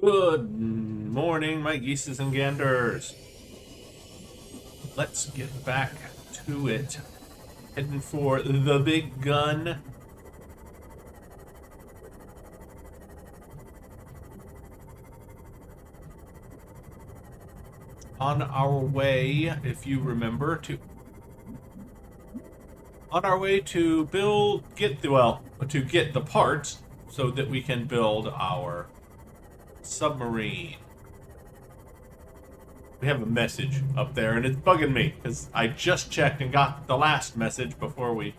Good morning, my geeses and ganders. Let's get back to it. Heading for the big gun. On our way, if you remember, to get the parts so that we can build our submarine. We have a message up there, and it's bugging me because I just checked and got the last message before we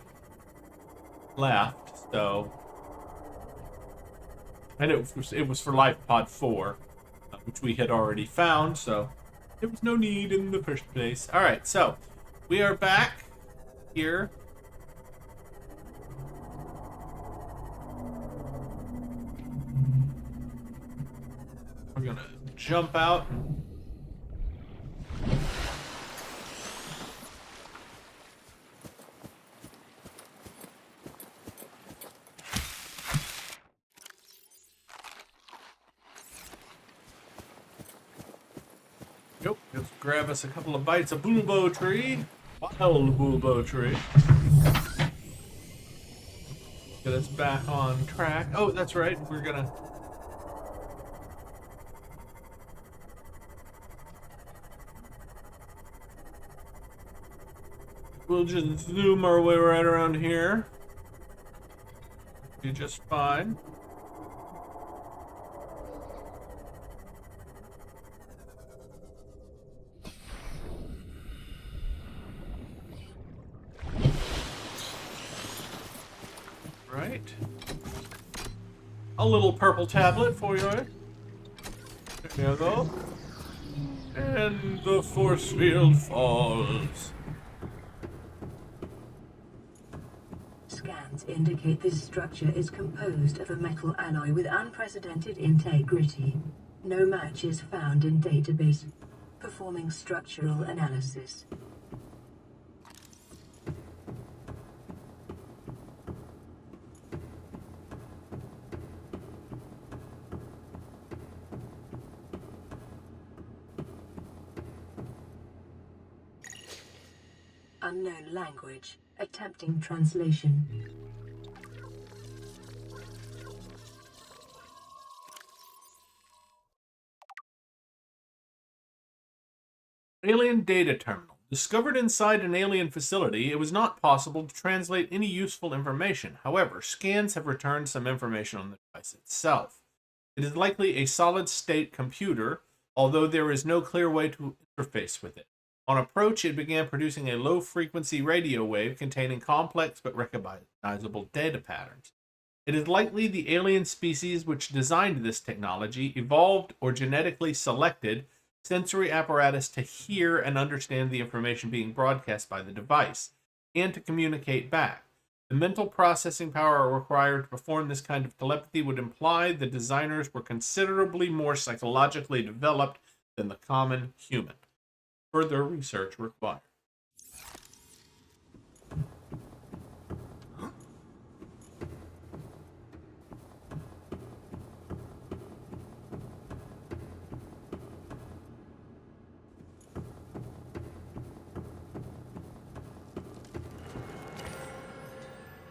left. So, and it was for Life Pod 4, which we had already found. So, there was no need in the first place. All right, so we are back here. We're gonna jump out. Yep, just grab us a couple of bites of bulbo tree. Wild bulbo tree. Get us back on track. Oh, that's right. We're gonna... We'll just zoom our way right around here. Be just fine. Right. A little purple tablet for you. There you go. And the force field falls. Scans indicate this structure is composed of a metal alloy with unprecedented integrity. No match is found in database. Performing structural analysis. Unknown language. Attempting translation. Alien data terminal. Discovered inside an alien facility, it was not possible to translate any useful information. However, scans have returned some information on the device itself. It is likely a solid-state computer, although there is no clear way to interface with it. On approach, it began producing a low-frequency radio wave containing complex but recognizable data patterns. It is likely the alien species which designed this technology evolved or genetically selected sensory apparatus to hear and understand the information being broadcast by the device, and to communicate back. The mental processing power required to perform this kind of telepathy would imply the designers were considerably more psychologically developed than the common human. Further research required.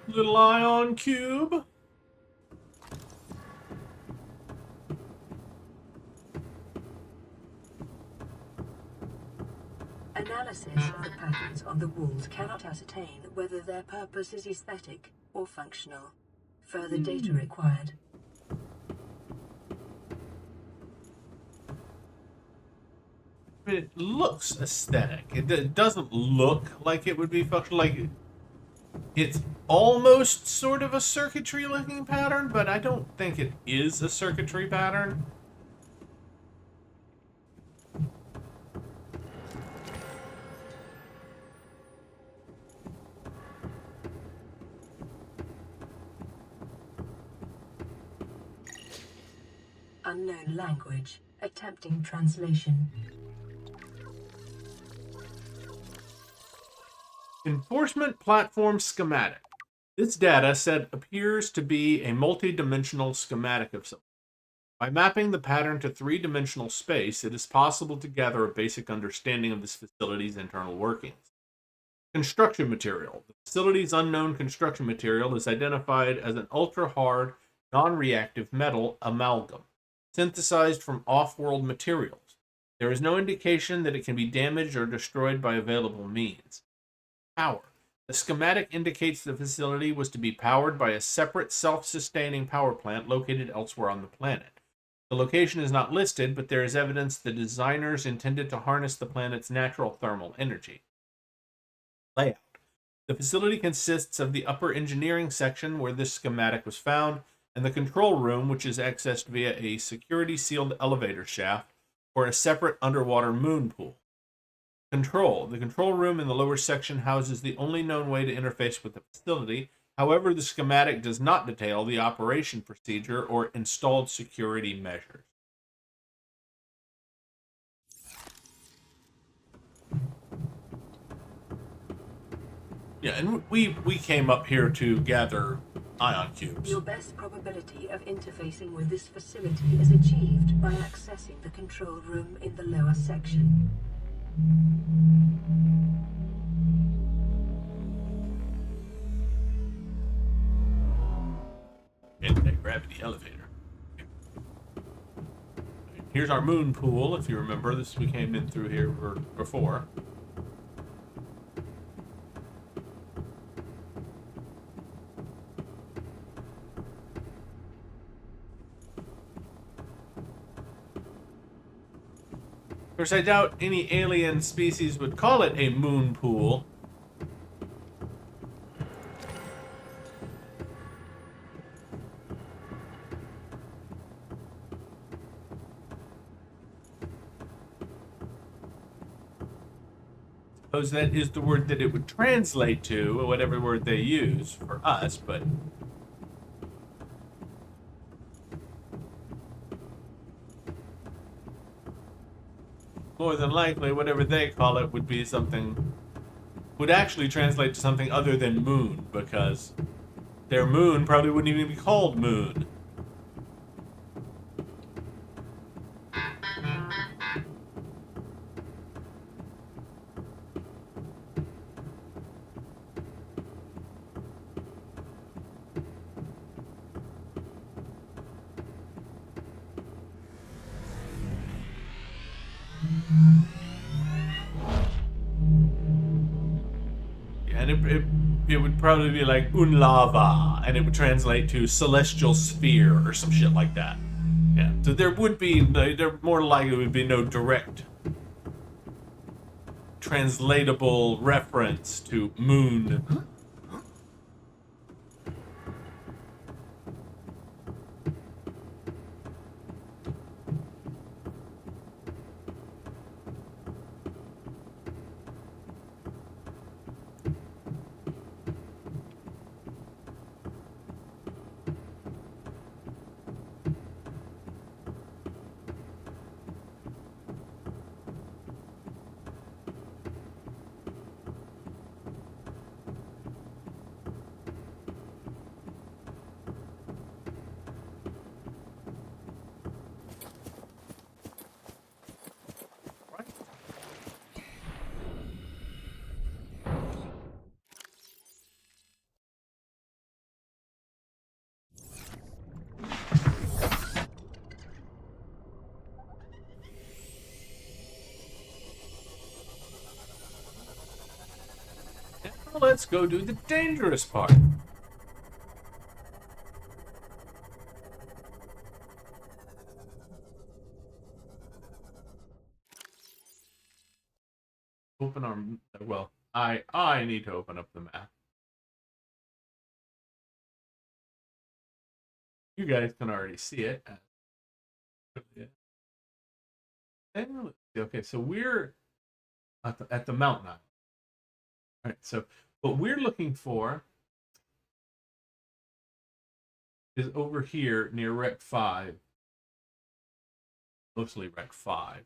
Little ion cube. Analysis of the patterns on the walls cannot ascertain whether their purpose is aesthetic or functional. Further data required. It looks aesthetic. It doesn't look like it would be functional. Like, it's almost sort of a circuitry looking pattern, but I don't think it is a circuitry pattern. Unknown language. Attempting translation. Enforcement platform schematic. This data set appears to be a multi-dimensional schematic of something. By mapping the pattern to three-dimensional space, it is possible to gather a basic understanding of this facility's internal workings. Construction material. The facility's unknown construction material is identified as an ultra-hard, non-reactive metal amalgam, synthesized from off-world materials. There is no indication that it can be damaged or destroyed by available means. Power. The schematic indicates the facility was to be powered by a separate self-sustaining power plant located elsewhere on the planet. The location is not listed, but there is evidence the designers intended to harness the planet's natural thermal energy. Layout. The facility consists of the upper engineering section where this schematic was found, and the control room, which is accessed via a security-sealed elevator shaft or a separate underwater moon pool. Control. The control room in the lower section houses the only known way to interface with the facility. However, the schematic does not detail the operation procedure or installed security measures. Yeah, and we came up here to gather ion cubes. Your best probability of interfacing with this facility is achieved by accessing the control room in the lower section. Anti-gravity elevator. Here's our moon pool, if you remember. This we came in through here before. Of course, I doubt any alien species would call it a moon pool. Suppose that is the word that it would translate to, or whatever word they use for us, but... more than likely, whatever they call it would be something... would actually translate to something other than moon, because their moon probably wouldn't even be called moon. And it would probably be like Unlava, and it would translate to celestial sphere or some shit like that. Yeah, so there more likely would be no direct translatable reference to moon. Let's go do the dangerous part. Open our... well, I need to open up the map. You guys can already see it. Okay, so we're at the mountain island. All right, so what we're looking for is over here near Rec 5. Mostly Rec 5.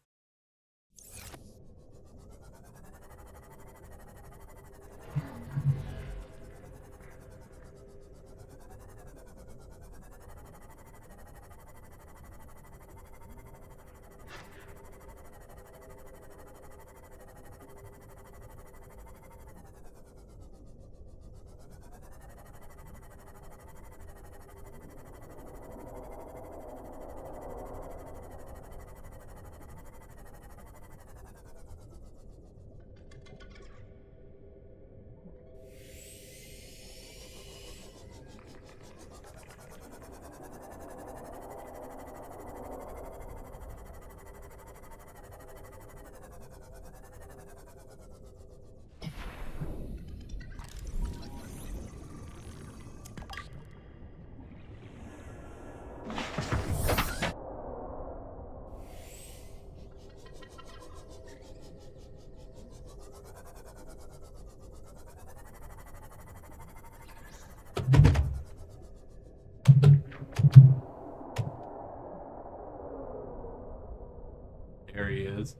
There he is.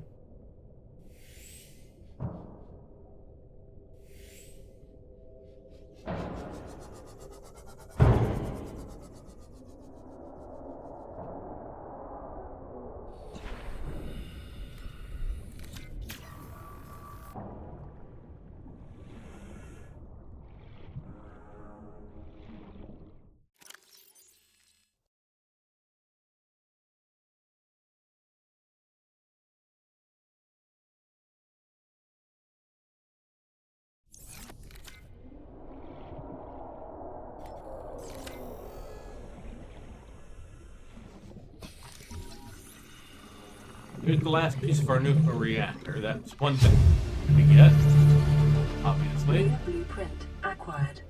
Here's the last piece of our nuclear reactor. That's one thing we get, obviously. New blueprint acquired.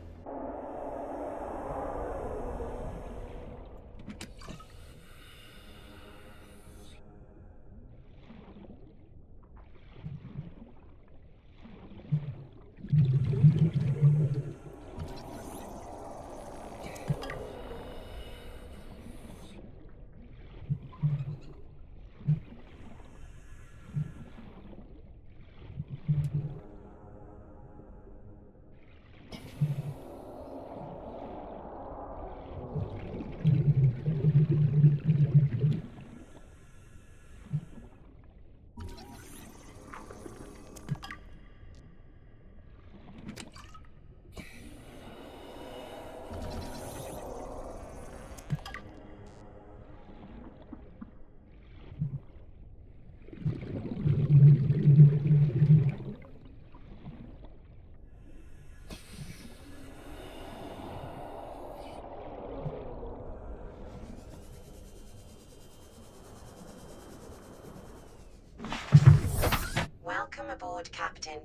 Welcome aboard, Captain.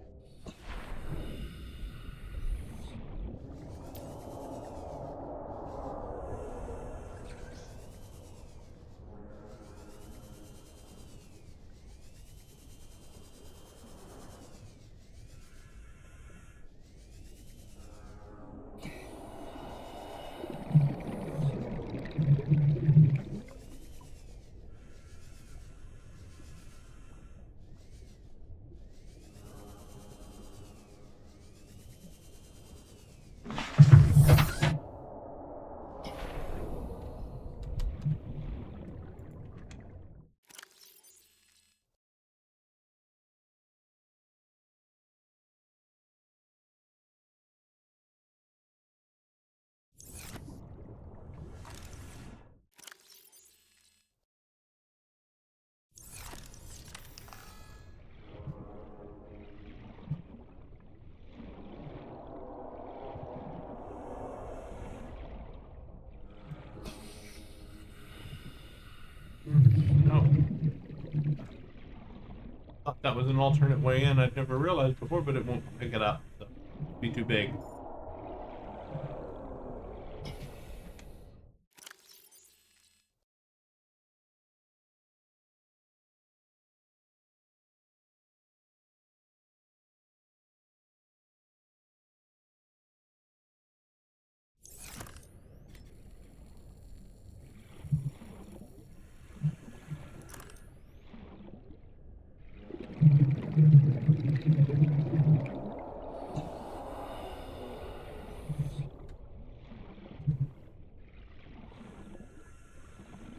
Oh. Thought that was an alternate way in. I'd never realized before, but it won't pick it up. So it'll be too big.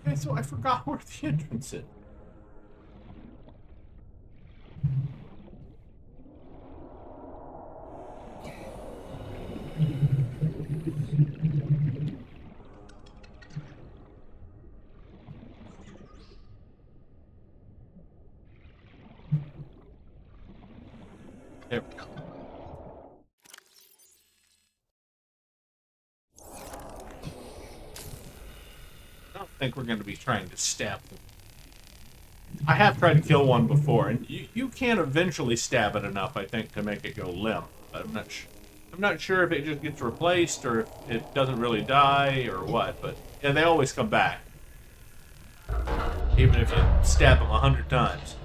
Okay, so I forgot where the entrance is. There we go. I don't think we're going to be trying to stab them. I have tried to kill one before, and you can eventually stab it enough, I think, to make it go limp. But I'm not sure if it just gets replaced or if it doesn't really die or what. But yeah, they always come back, even if you stab them 100 times.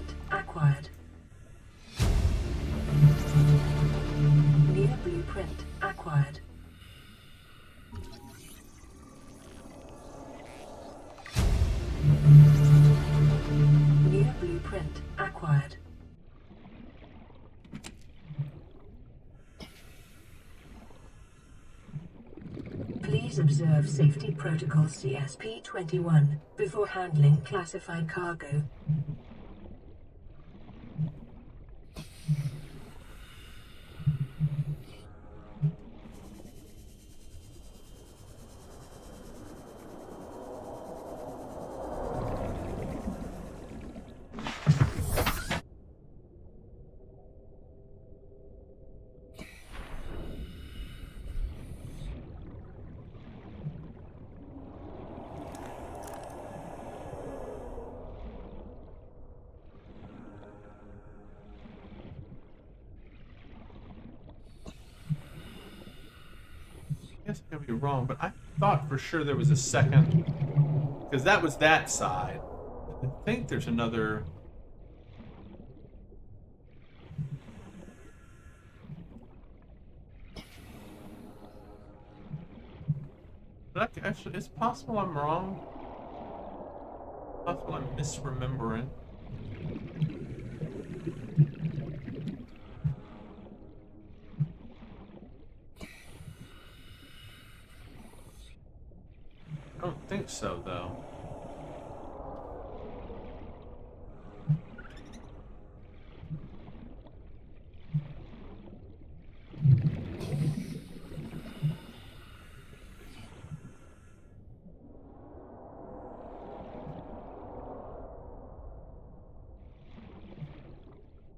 blueprint acquired. New blueprint acquired. New blueprint acquired. Please observe Safety Protocol CSP-21 before handling classified cargo. I guess I could be wrong, but I thought for sure there was a second, because that was that side. I think there's another. But actually, it's possible I'm wrong. It's possible I'm misremembering. I don't think so, though.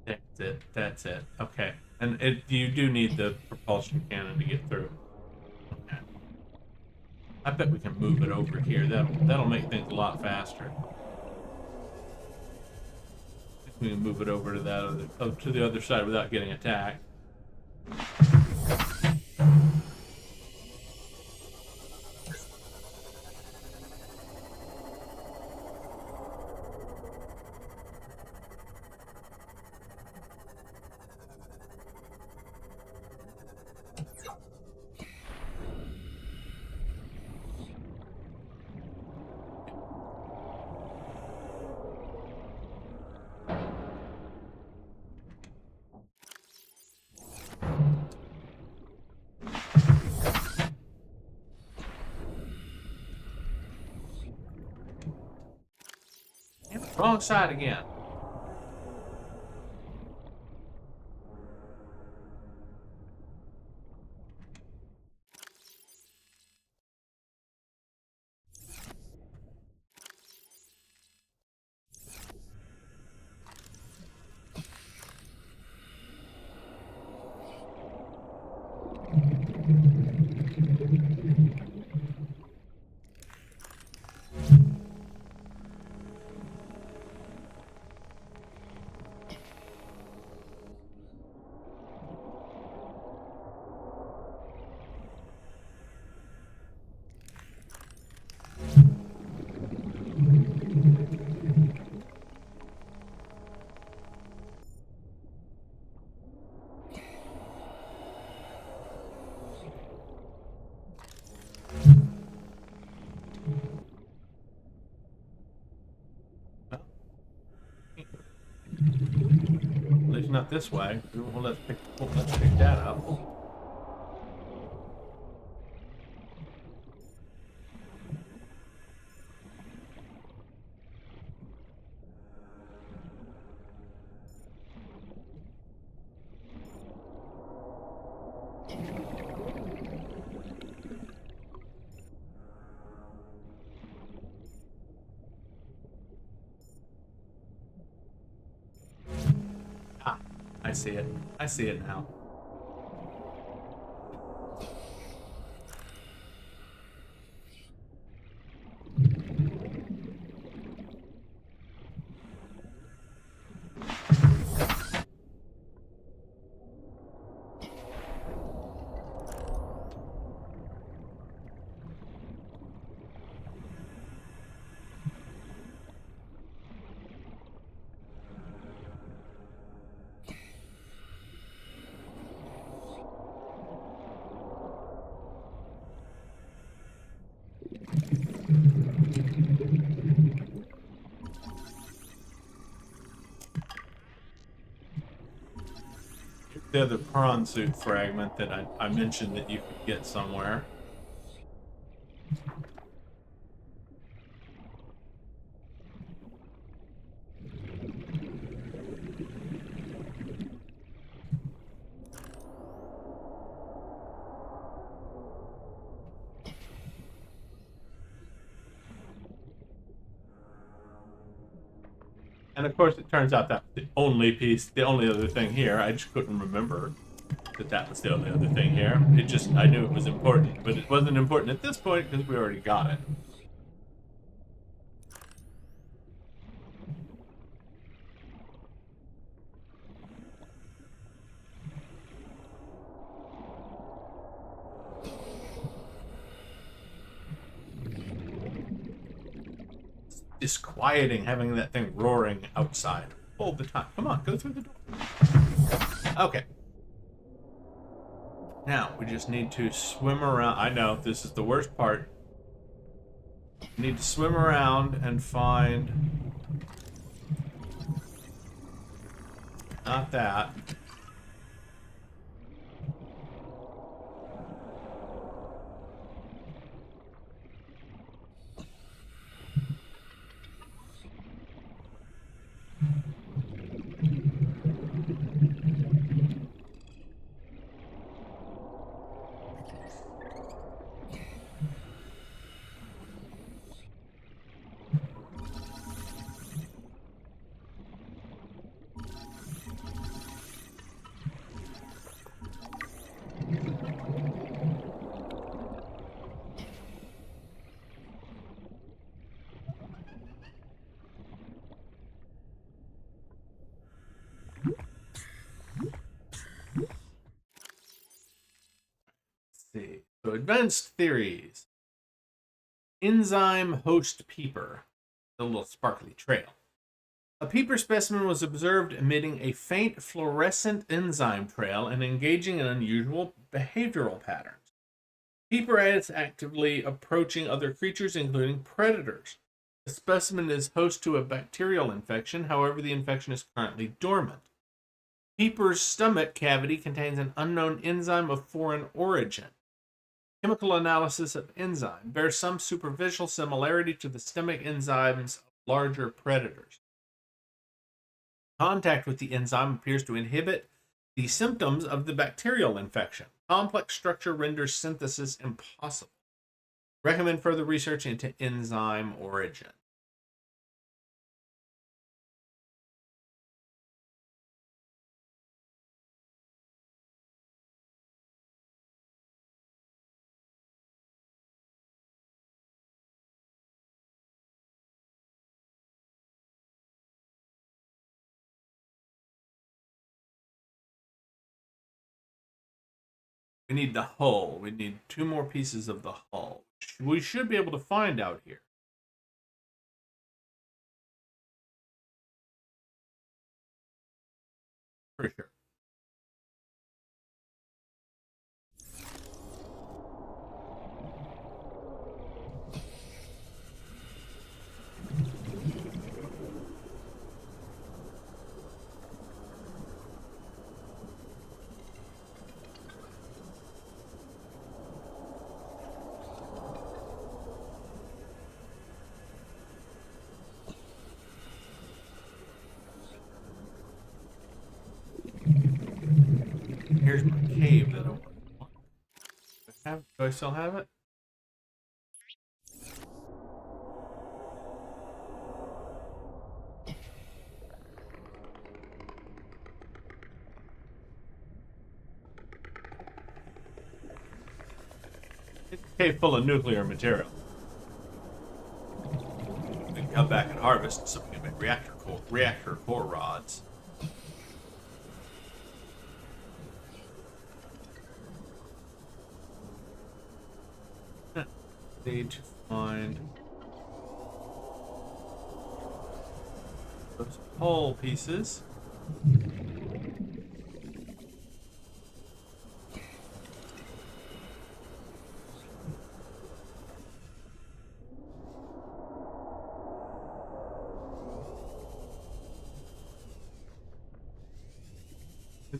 That's it. That's it. Okay. And you do need the propulsion cannon to get through. Okay. I bet we can move it over here. That'll make things a lot faster. If we can move it over to that to the other side without getting attacked. Wrong side again. At least not this way. Let's pick that up. Ah, I see it. I see it now. the other prawn suit fragment that I mentioned that you could get somewhere. And of course, it turns out that's the only piece, the only other thing here. I just couldn't remember that was the only other thing here. It just, I knew it was important, but it wasn't important at this point because we already got it. It's disquieting having that thing roaring outside all the time. Come on, go through the door. Okay. Now, we just need to swim around. I know, this is the worst part. We need to swim around and find... Not that. See. So advanced theories. Enzyme host peeper. A little sparkly trail. A peeper specimen was observed emitting a faint fluorescent enzyme trail and engaging in unusual behavioral patterns. Peeper is actively approaching other creatures, including predators. The specimen is host to a bacterial infection, however, the infection is currently dormant. Peeper's stomach cavity contains an unknown enzyme of foreign origin. Chemical analysis of enzyme bears some superficial similarity to the stomach enzymes of larger predators. Contact with the enzyme appears to inhibit the symptoms of the bacterial infection. Complex structure renders synthesis impossible. Recommend further research into enzyme origin. We need the hull. We need 2 more pieces of the hull. We should be able to find out here. For sure. Here's my cave that I want. Do I still have it? It's a cave full of nuclear material. We can come back and harvest some human reactor core rods. Need to find those hull pieces.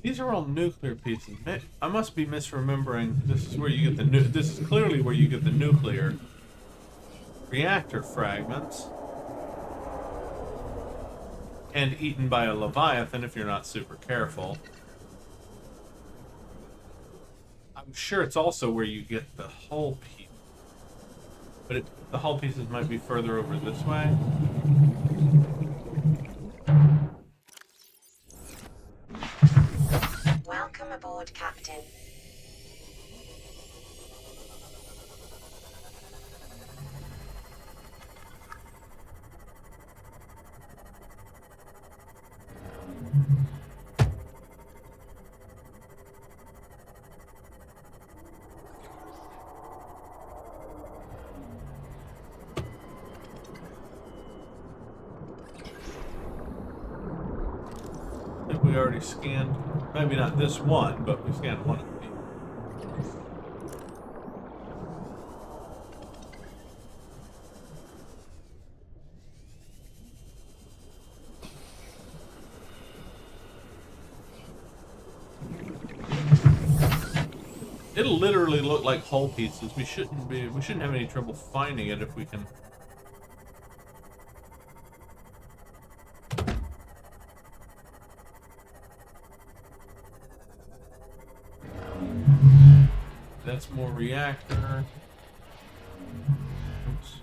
These are all nuclear pieces. I must be misremembering. This is where you get the this is clearly where you get the nuclear reactor fragments. And eaten by a Leviathan if you're not super careful. I'm sure it's also where you get the hull piece. But the hull pieces might be further over this way. Welcome aboard, Captain. I think we already scanned, maybe not this one, but we scanned one of these. It'll literally look like hull pieces. We shouldn't have any trouble finding it if we can. That's more reactor. Oops.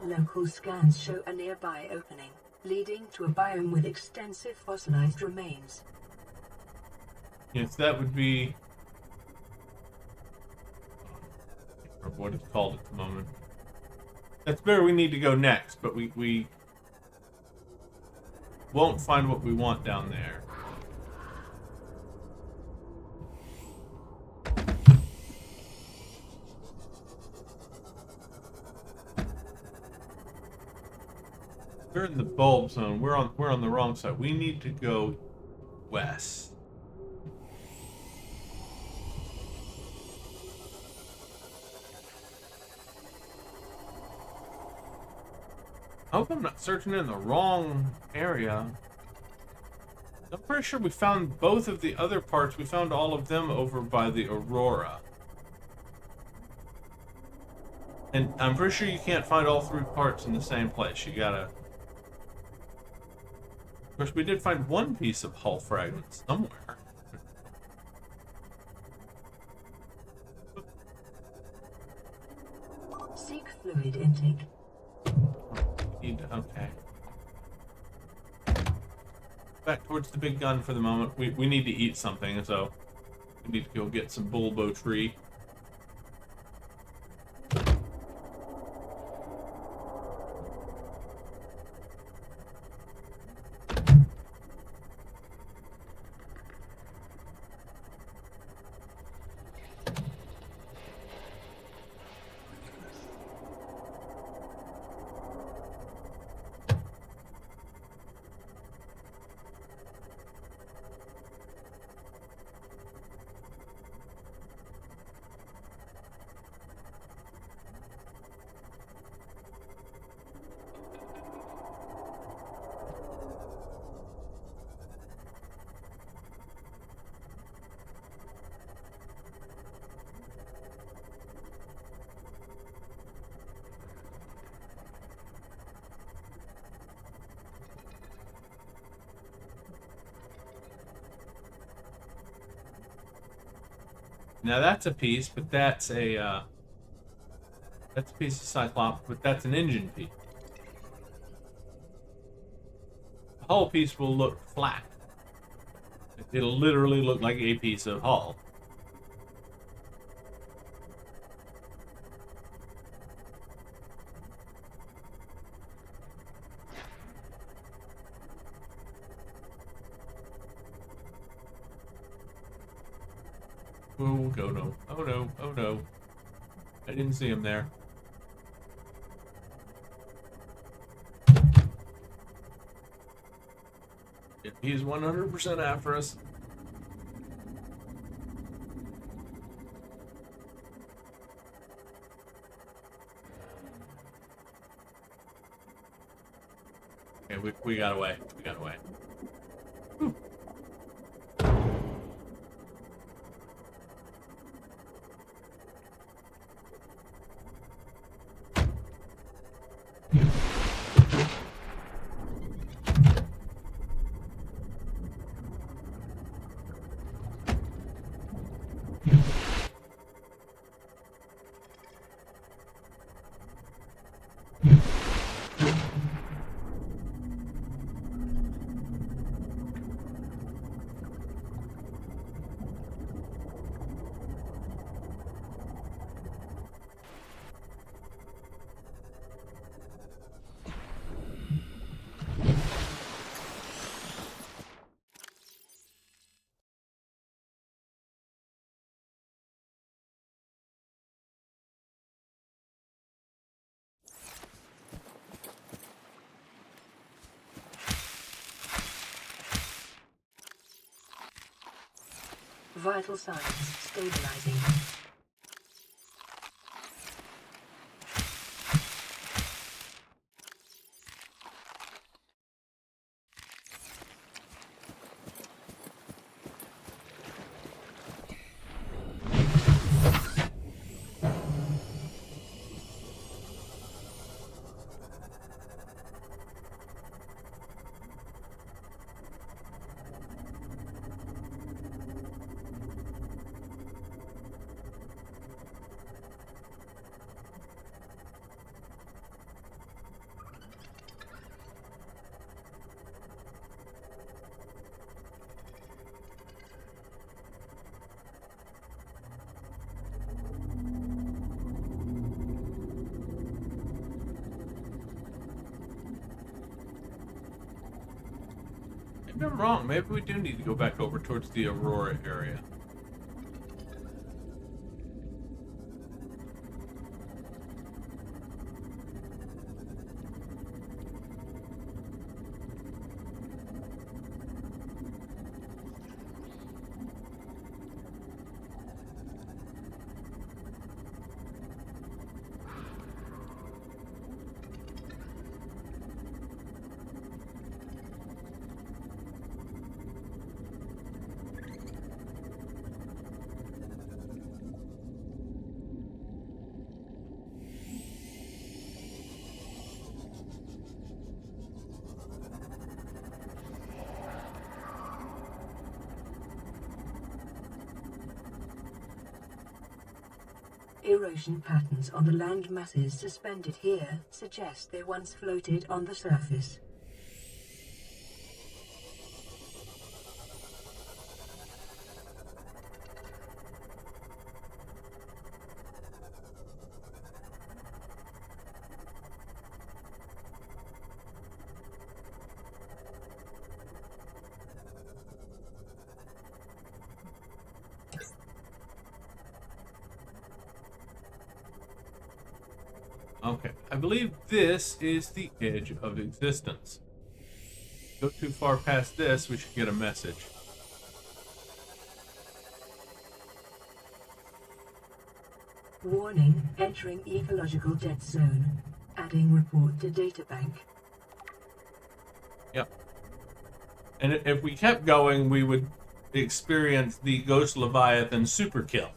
Local scans show a nearby opening, leading to a biome with extensive fossilized remains. Yes, that would be. Or what it's called at the moment. That's where we need to go next, but we won't find what we want down there. We're in the bulb zone. We're on the wrong side. We need to go west. I hope I'm not searching in the wrong area. I'm pretty sure we found both of the other parts. We found all of them over by the Aurora. And I'm pretty sure you can't find all three parts in the same place. You gotta... Of course, we did find one piece of hull fragment somewhere. Seek fluid intake. Okay. Back towards the big gun for the moment. We need to eat something, so we need to go get some bulbo tree. Now that's a piece, but that's a piece of Cyclops, but that's an engine piece. The hull piece will look flat. It'll literally look like a piece of hull. Oh, go no. Oh no, oh no. I didn't see him there. Yep, he's 100% after us. Okay, we got away. We got away. Whew. Vital signs stabilizing. Maybe I'm wrong. Maybe we do need to go back over towards the Aurora area. Erosion patterns on the land masses suspended here suggest they once floated on the surface. Okay, I believe this is the edge of existence. Go too far past this, we should get a message. Warning, entering ecological dead zone. Adding report to databank. Yep. And if we kept going, we would experience the Ghost Leviathan super kill.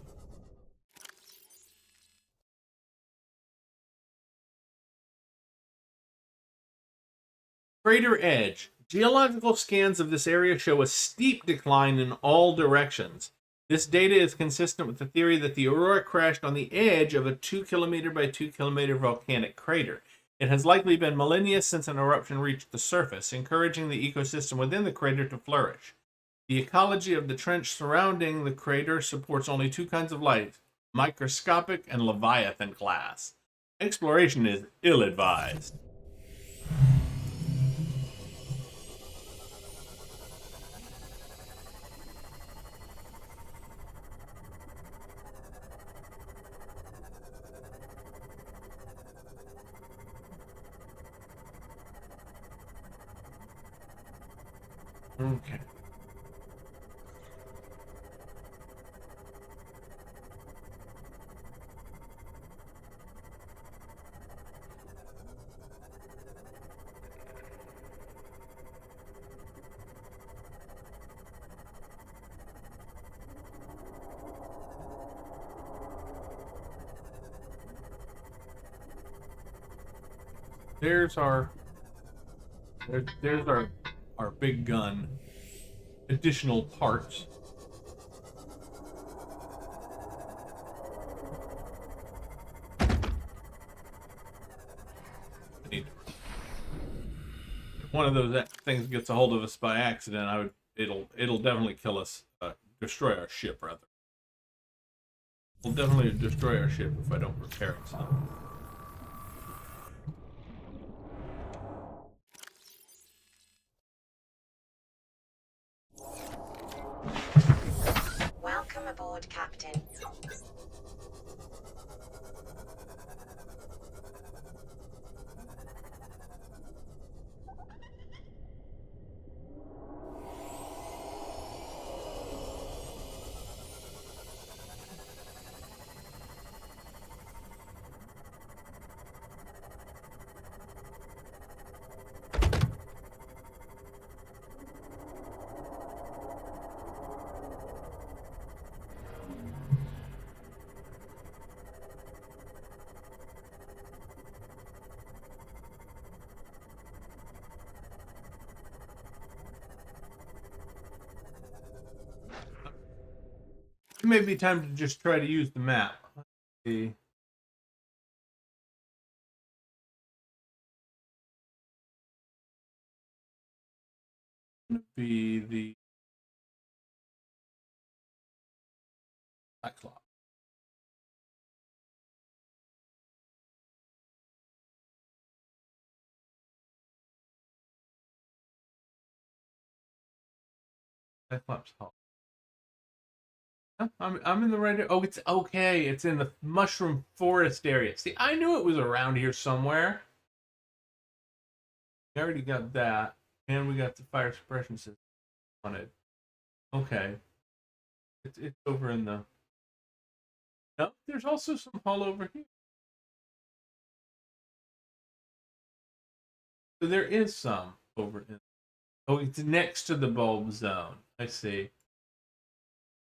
Crater Edge. Geological scans of this area show a steep decline in all directions. This data is consistent with the theory that the Aurora crashed on the edge of a 2 kilometer by 2 kilometer volcanic crater. It has likely been millennia since an eruption reached the surface, encouraging the ecosystem within the crater to flourish. The ecology of the trench surrounding the crater supports only two kinds of life: microscopic and Leviathan class. Exploration is ill-advised. Okay. There's our big gun. Additional parts. If one of those things gets a hold of us by accident, it'll definitely kill us. Destroy our ship, rather. It'll definitely destroy our ship if I don't repair it. So. Welcome aboard, Captain. It may be time to just try to use the map. Let's see. Be the Cyclops. Cyclops Hall. I'm in the right area. Oh, it's okay. It's in the mushroom forest area. See, I knew it was around here somewhere. We already got that, and we got the fire suppression system on it. Okay, it's over in the. No, there's also some hull over here. So there is some over in. Oh, it's next to the bulb zone. I see.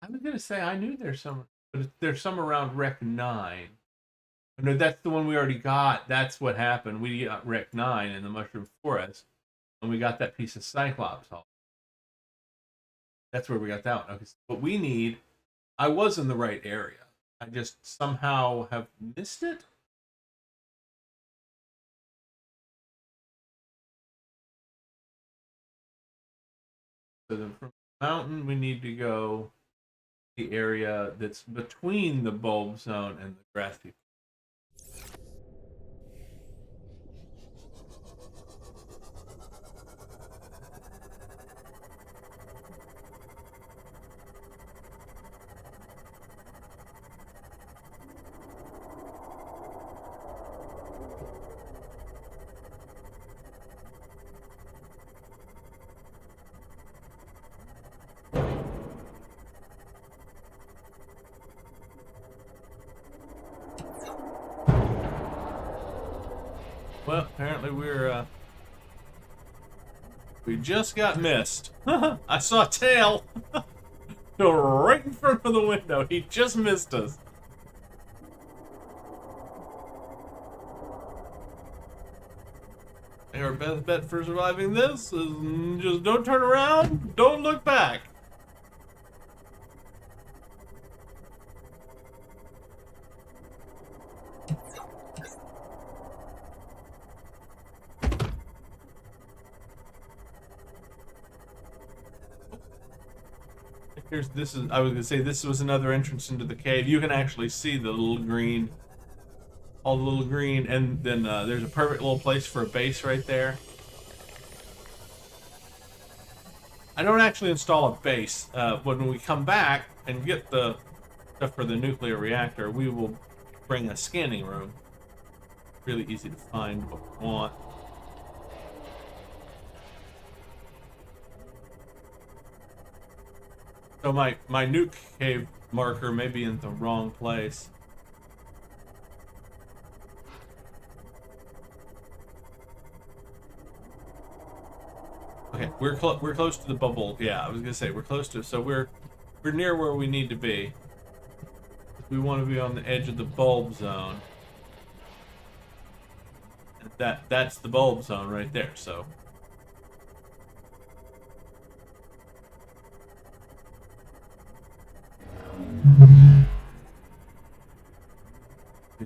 I was gonna say I knew there's some, but there's some around Rec 9. No, that's the one we already got. That's what happened. We got Rec 9 in the Mushroom Forest, and we got that piece of Cyclops hull. That's where we got that one. Okay, so what we need, I was in the right area. I just somehow have missed it. So then from the mountain, we need to go the area that's between the bulb zone and the grass people. Well, apparently we just got missed. I saw a tail go right in front of the window. He just missed us. Our best bet for surviving this is just don't turn around, don't look back. Here's this is. I was gonna say this was another entrance into the cave. You can actually see the little green, all the little green, and then there's a perfect little place for a base right there. I don't actually install a base. When we come back and get the stuff for the nuclear reactor, we will bring a scanning room. Really easy to find what we want. So my nuke cave marker may be in the wrong place. Okay, we're close to the bubble. Yeah, I was gonna say we're close to. So we're near where we need to be. We want to be on the edge of the bulb zone. And that's the bulb zone right there. So.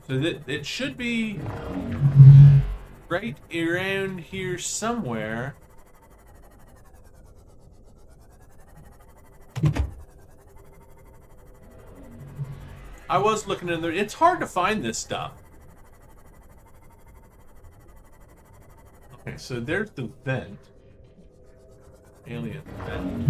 So it should be right around here somewhere. I was looking in there. It's hard to find this stuff. Okay, so there's the vent. Alien vent.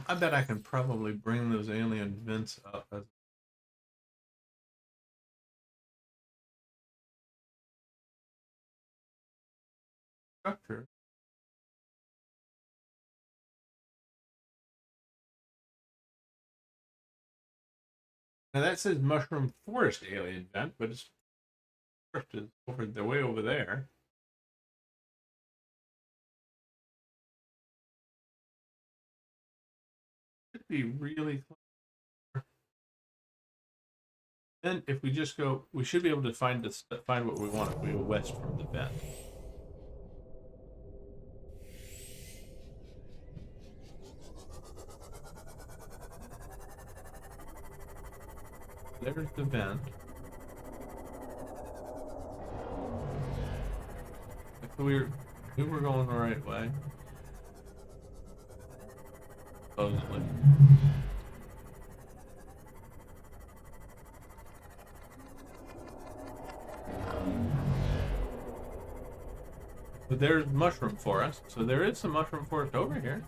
I bet I can probably bring those alien vents up as structure. Now that says Mushroom Forest alien vent, but it's over the way over there. Should be really close. Then if we just go, we should be able to find what we want if we go west from the vent. There's the vent. If we were going the right way. Supposedly. But there's mushroom forest, so there is some mushroom forest over here.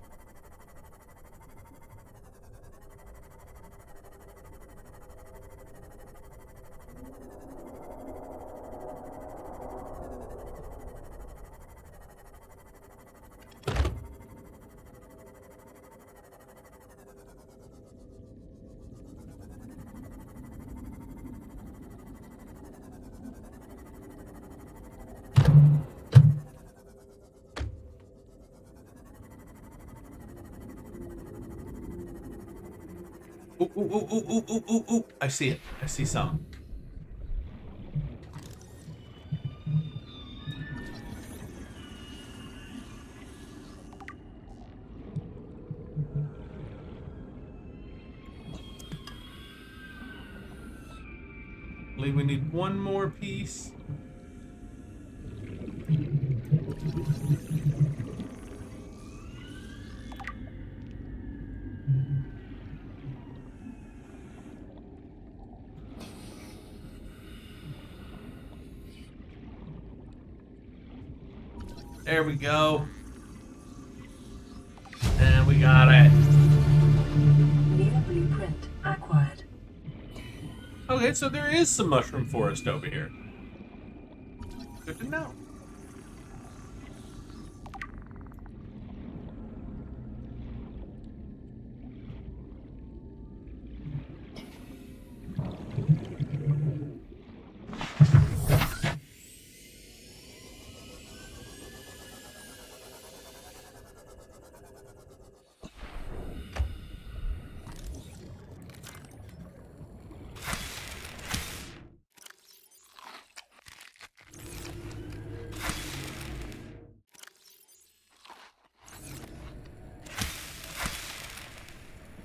Ooh, ooh, ooh, ooh, ooh, ooh, ooh, ooh. I see it. I see some. I believe we need one more piece. There we go. And we got it. New blueprint acquired. Okay, so there is some mushroom forest over here. Good to know.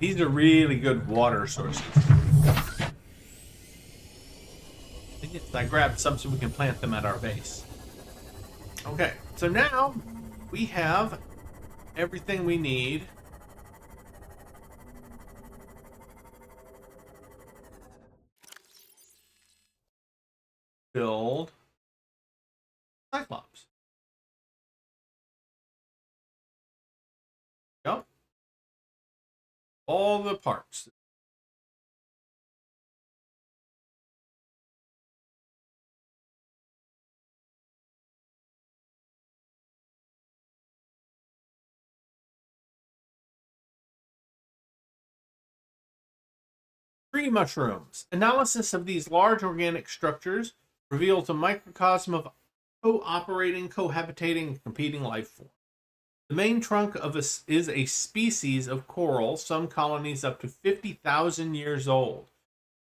These are really good water sources. I grabbed some so we can plant them at our base. Okay, so now we have everything we need. Build Cyclops. Yep. All the parts. Tree mushrooms. Analysis of these large organic structures reveals a microcosm of cooperating, cohabitating, competing life forms. The main trunk of is a species of coral, some colonies up to 50,000 years old.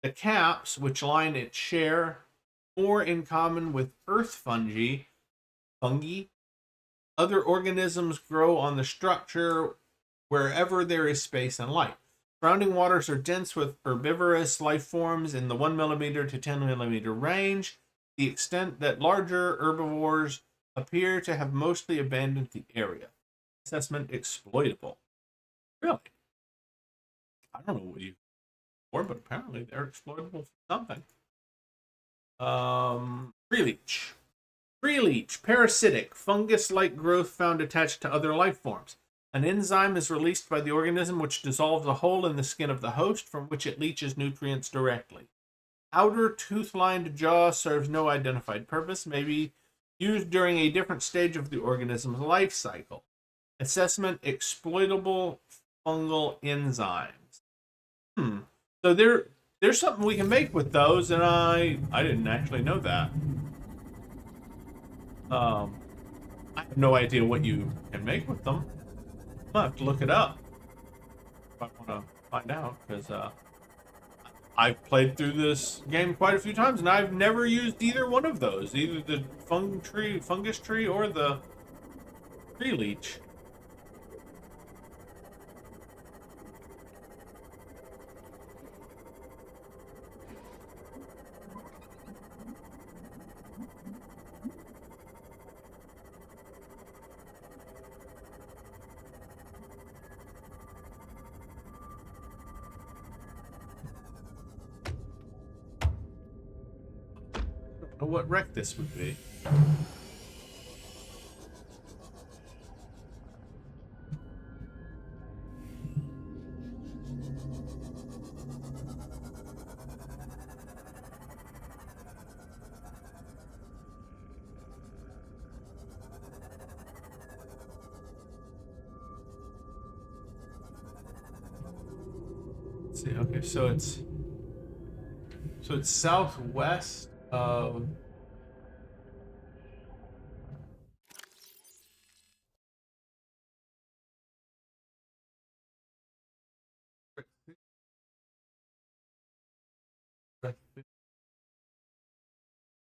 The caps, which line it, share more in common with earth fungi. Other organisms grow on the structure wherever there is space and light. Surrounding waters are dense with herbivorous life forms in the 1 millimeter to 10 millimeter range, the extent that larger herbivores appear to have mostly abandoned the area. Assessment exploitable. Really? I don't know what you for, but apparently they're exploitable for something. Tree leech. Tree leech, parasitic, fungus-like growth found attached to other life forms. An enzyme is released by the organism which dissolves a hole in the skin of the host from which it leaches nutrients directly. Outer tooth-lined jaw serves no identified purpose, may be used during a different stage of the organism's life cycle. Assessment exploitable fungal enzymes. So there's something we can make with those, and I didn't actually know that. I have no idea what you can make with them. I'll have to look it up if I want to find out, because I've played through this game quite a few times, and I've never used either one of those, either the fungus tree, or the tree leech. I don't know what wreck this would be. Let's see, okay, so it's southwest of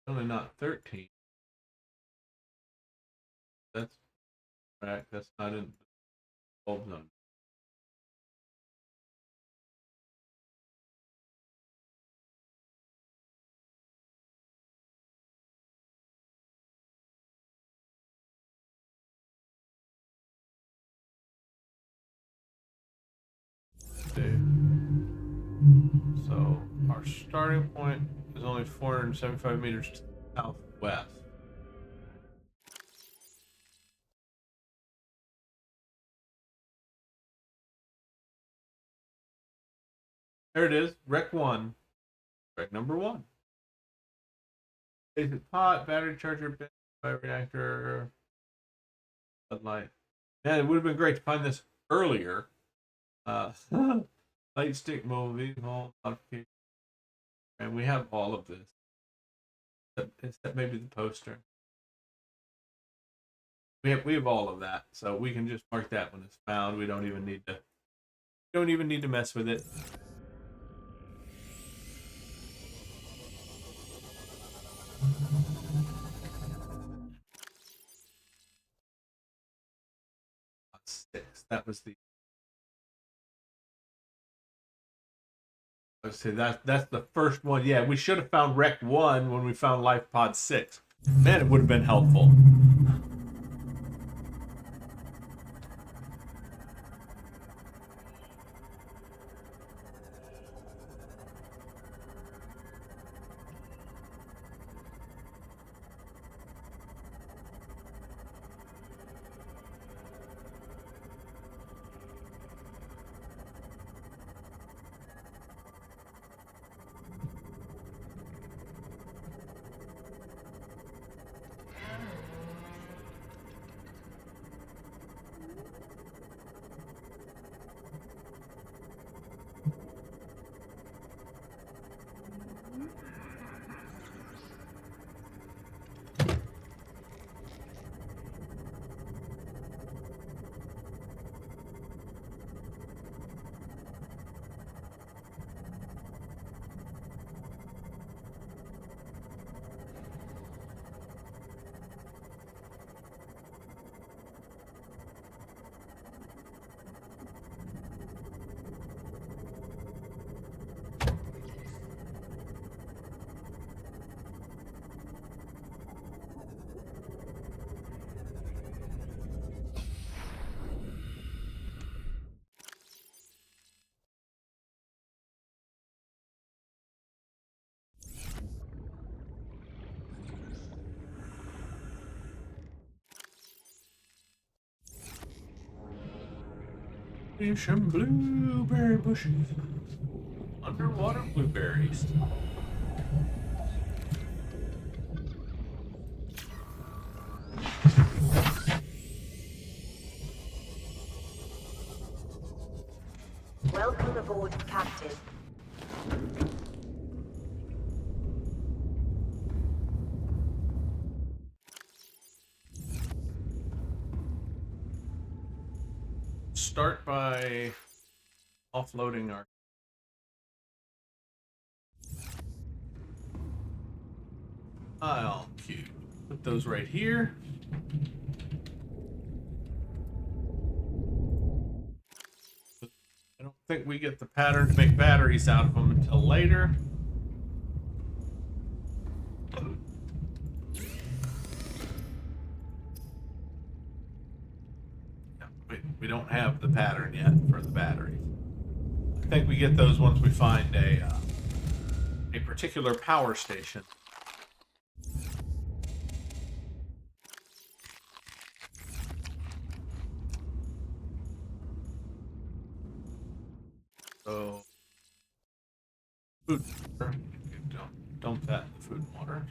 only not 13. That's correct. That's not in the 12 zone. So our starting point is only 475 meters to the southwest. There it is, Rec 1. Rec number 1. Basic pot, battery charger, bioreactor, floodlight. Man, it would have been great to find this earlier. Light stick movie, modification. And we have all of this. Except maybe the poster. We have all of that, so we can just mark that when it's found. We don't even need to mess with it. Six. That was the Let's see, that's the first one. Yeah, we should have found Rec 1 when we found Life Pod 6. Man, it would have been helpful. Some blueberry bushes. Underwater blueberries. Welcome aboard, Captain. Start by offloading our cube. Put those right here. I don't think we get the pattern to make batteries out of them until later. We don't have the pattern yet for the batteries. I think we get those once we find a particular power station. So, food water. Dump that in the food and water.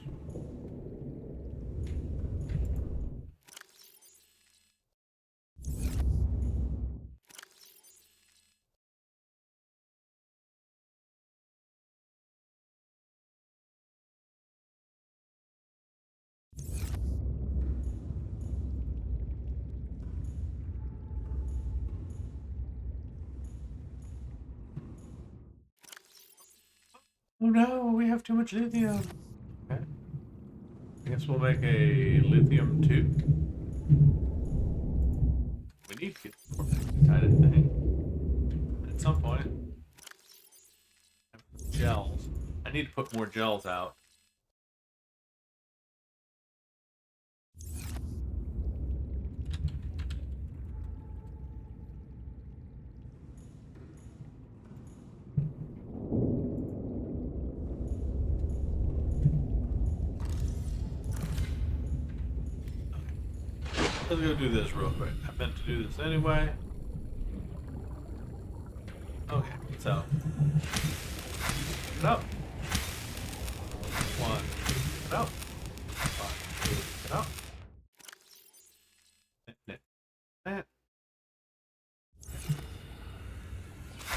Oh no, we have too much lithium. Okay. I guess we'll make a lithium tube. We need to get the kind of thing. At some point. Gels. I need to put more gels out. Let's go do this real quick. I meant to do this anyway. Okay, so. Get up. One. Get up. One. Get up. Knit. Knit.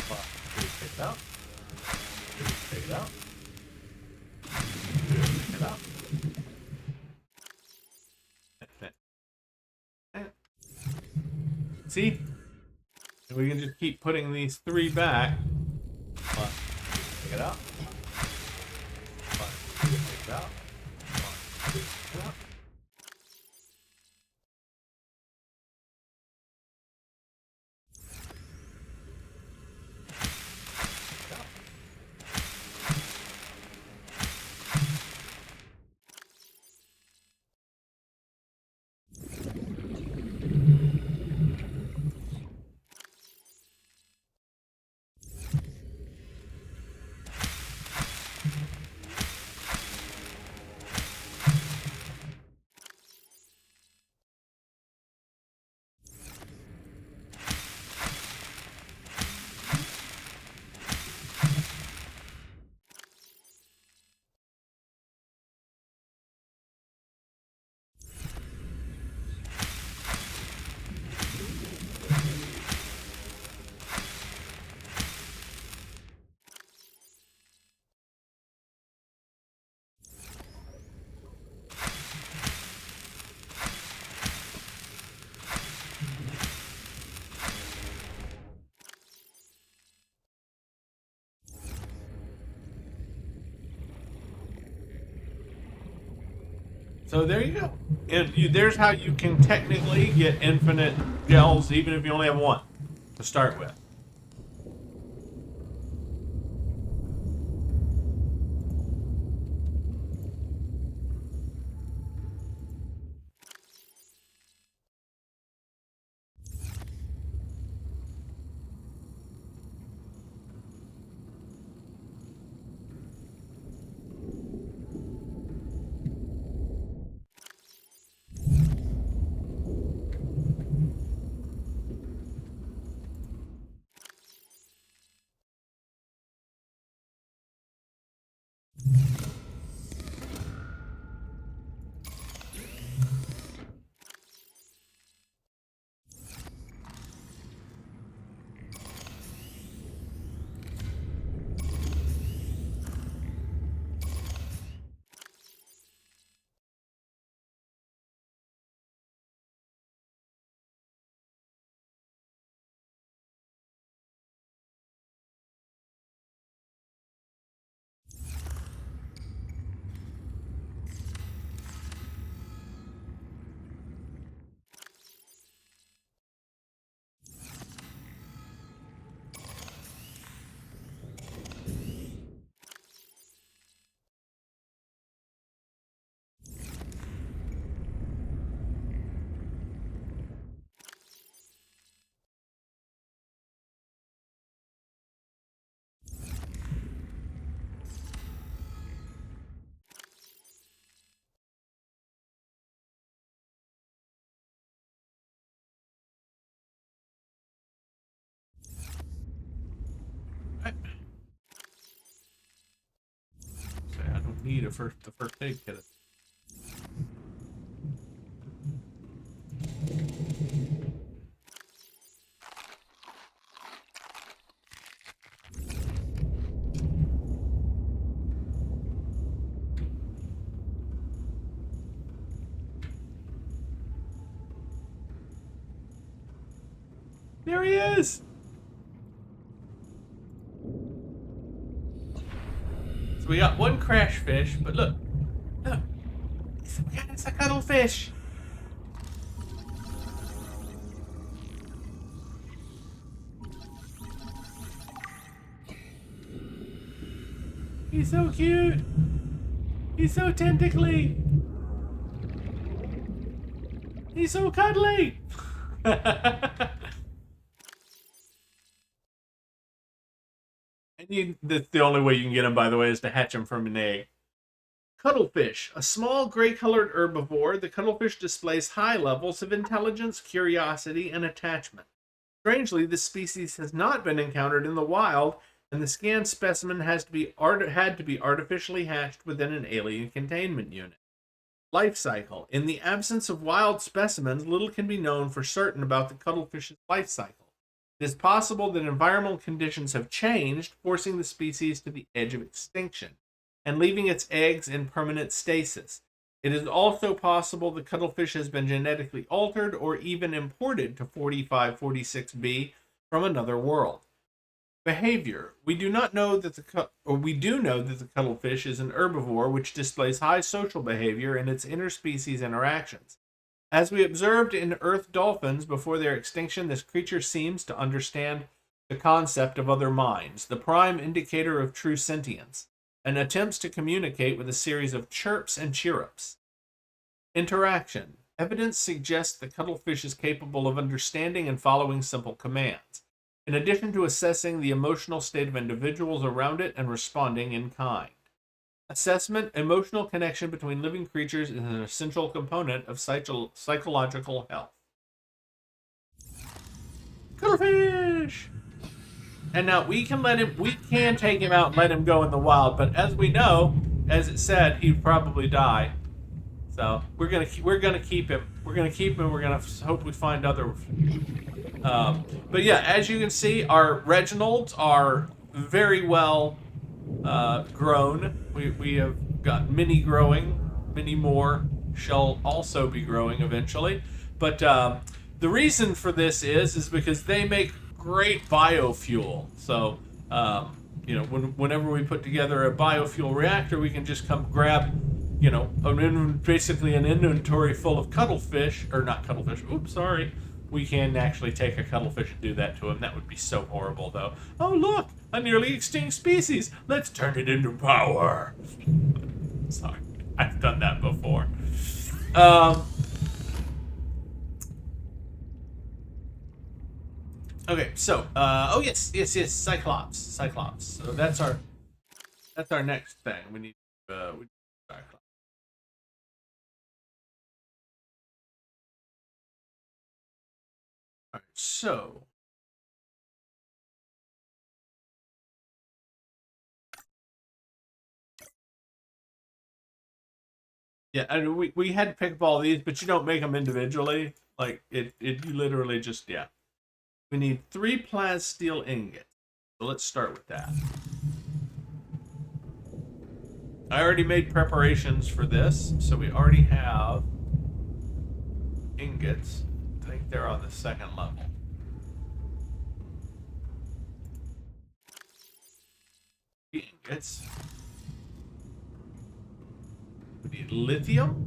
One. Take it out. Take it out. Take it out. See? And we can just keep putting these three back. One, take it out. One, take it out. One, take it out. So there you go. And there's how you can technically get infinite gels, even if you only have one to start with. Right. So I don't need the first aid kit. There he is! So we got one crash fish, but look. Look. It's a cuttlefish. He's so cute. He's so tentacly. He's so cuddly. And the only way you can get him, by the way, is to hatch him from an egg. Cuttlefish, a small gray-colored herbivore, the cuttlefish displays high levels of intelligence, curiosity, and attachment. Strangely, this species has not been encountered in the wild, and the scanned specimen had to be artificially hatched within an alien containment unit. Life cycle. In the absence of wild specimens, little can be known for certain about the cuttlefish's life cycle. It is possible that environmental conditions have changed, forcing the species to the edge of extinction, and leaving its eggs in permanent stasis. It is also possible the cuttlefish has been genetically altered or even imported to 4546b from another world. Behavior. We do know that the cuttlefish is an herbivore which displays high social behavior in its interspecies interactions. As we observed in Earth dolphins before their extinction, this creature seems to understand the concept of other minds, the prime indicator of true sentience, and attempts to communicate with a series of chirps and chirrups. Interaction. Evidence suggests the cuttlefish is capable of understanding and following simple commands, in addition to assessing the emotional state of individuals around it and responding in kind. Assessment. Emotional connection between living creatures is an essential component of psychological health. Cuttlefish! And now we can take him out and let him go in the wild, but as we know, as it said, he'd probably die. So we're gonna keep him. We're gonna hope we find other. But yeah, as you can see, our Reginalds are very well grown. We have got many growing. Many more shall also be growing eventually. But the reason for this is because they make great biofuel. So whenever we put together a biofuel reactor, we can just come grab you know, basically an inventory full of cuttlefish, or not cuttlefish. Oops, sorry. We can actually take a cuttlefish and do that to him. That would be so horrible, though. Oh, look, a nearly extinct species. Let's turn it into power. Sorry, I've done that before. Okay, so oh yes, Cyclops. So that's our next thing. We need Cyclops. All right, so yeah, and we had to pick up all these, but you don't make them individually. Like you literally just yeah. We need 3 plasteel ingots. So let's start with that. I already made preparations for this, so we already have ingots. I think they're on the 2nd level. Ingots. We need lithium.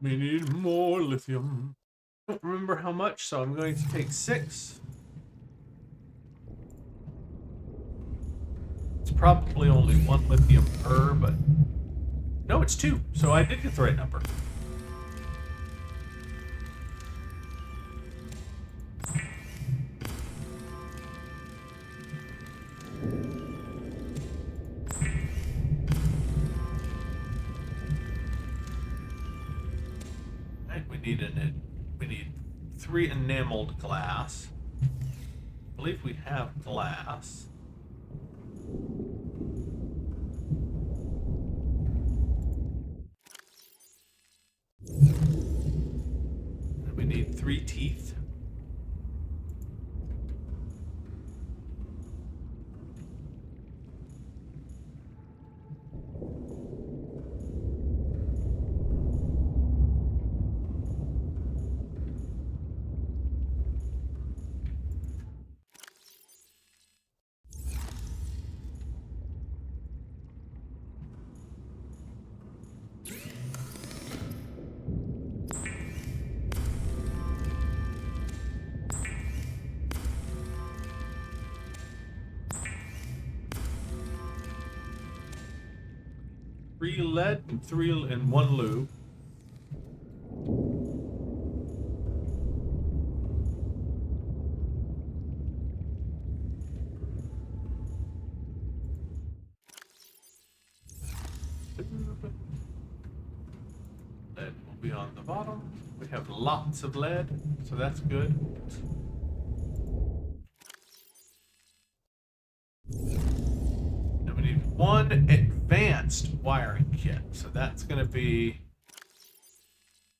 We need more lithium. I don't remember how much, so I'm going to take 6. It's probably only 1 lithium per, but no, it's 2. So I did get the right number. And we need 3 enameled glass. I believe we have glass. And we need 3 teeth. Three lead and 1 lube. Lead will be on the bottom. We have lots of lead, so that's good. And we need 1 advanced wiring kit. So that's going to be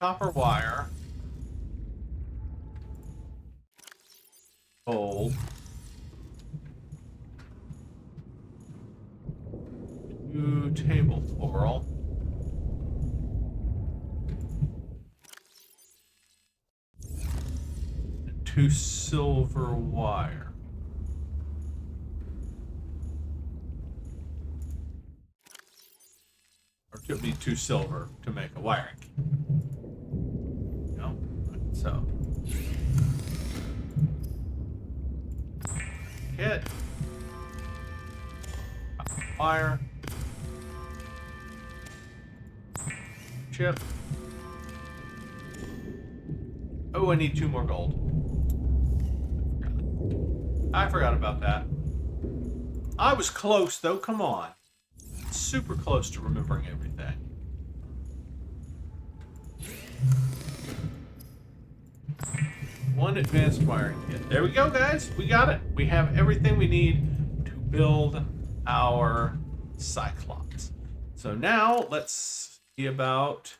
copper wire, gold, 2 table coral, and 2 silver wire. Or it would be 2 silver to make a wiring kit. No? So. Kit. Wire. Chip. Oh, I need 2 more gold. I forgot about that. I was close, though. Come on. Super close to remembering everything. One advanced wiring kit. There we go, guys. We got it. We have everything we need to build our Cyclops. So now let's see about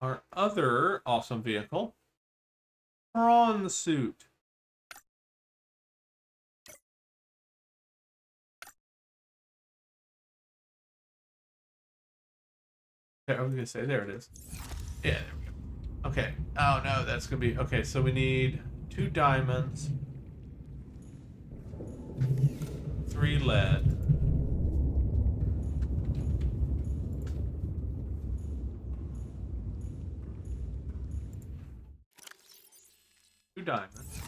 our other awesome vehicle, prawn suit. I was gonna say, there it is. Yeah, there we go. Okay. Oh no, that's gonna be okay. So we need 2 diamonds, 3 lead. Two diamonds.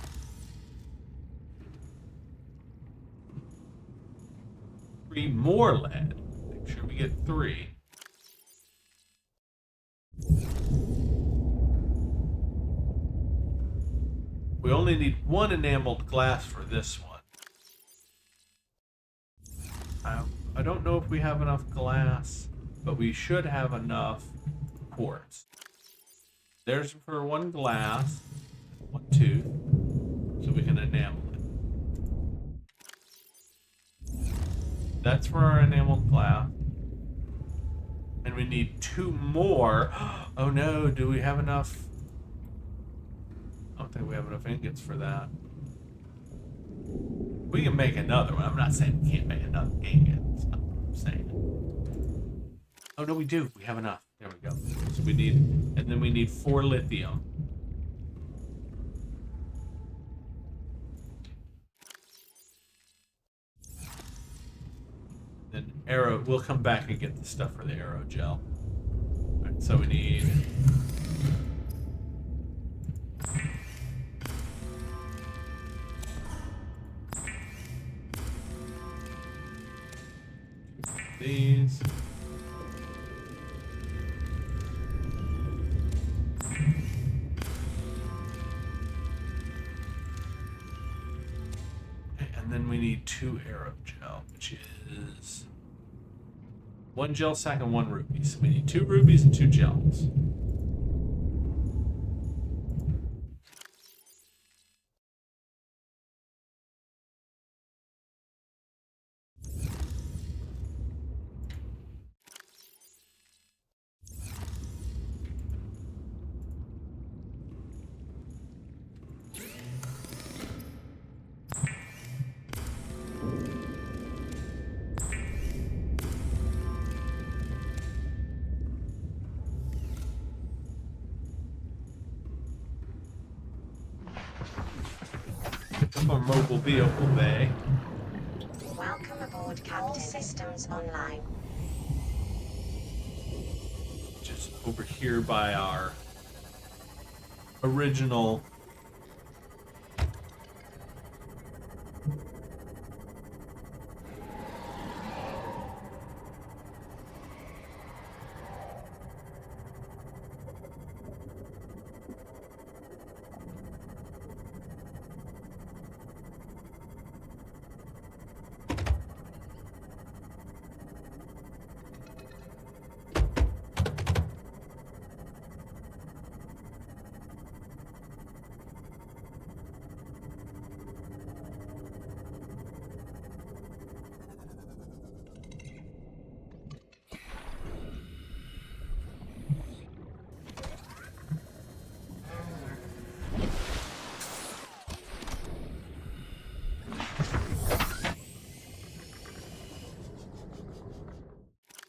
3 more lead. Make sure we get 3. We only need 1 enameled glass for this one. I don't know if we have enough glass, but we should have enough quartz. There's for 1 glass, 1 tooth, so we can enamel it. That's for our enameled glass. And we need 2 more. Oh no, do we have enough? I don't think we have enough ingots for that. We can make another one. I'm not saying we can't make another ingot. That's not what I'm saying. Oh no, we do. We have enough. There we go. So we need, and then we need 4 lithium. Then arrow, we'll come back and get the stuff for the arrow gel. Alright, so we need these. And then we need 2 arrow gel, which is 1 gel sack and 1 ruby. So we need 2 rubies and 2 gels. Our mobile vehicle bay. Welcome aboard, Captain. Systems online. Just over here by our original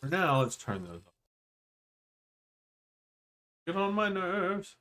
For now, let's turn those off. Get on my nerves.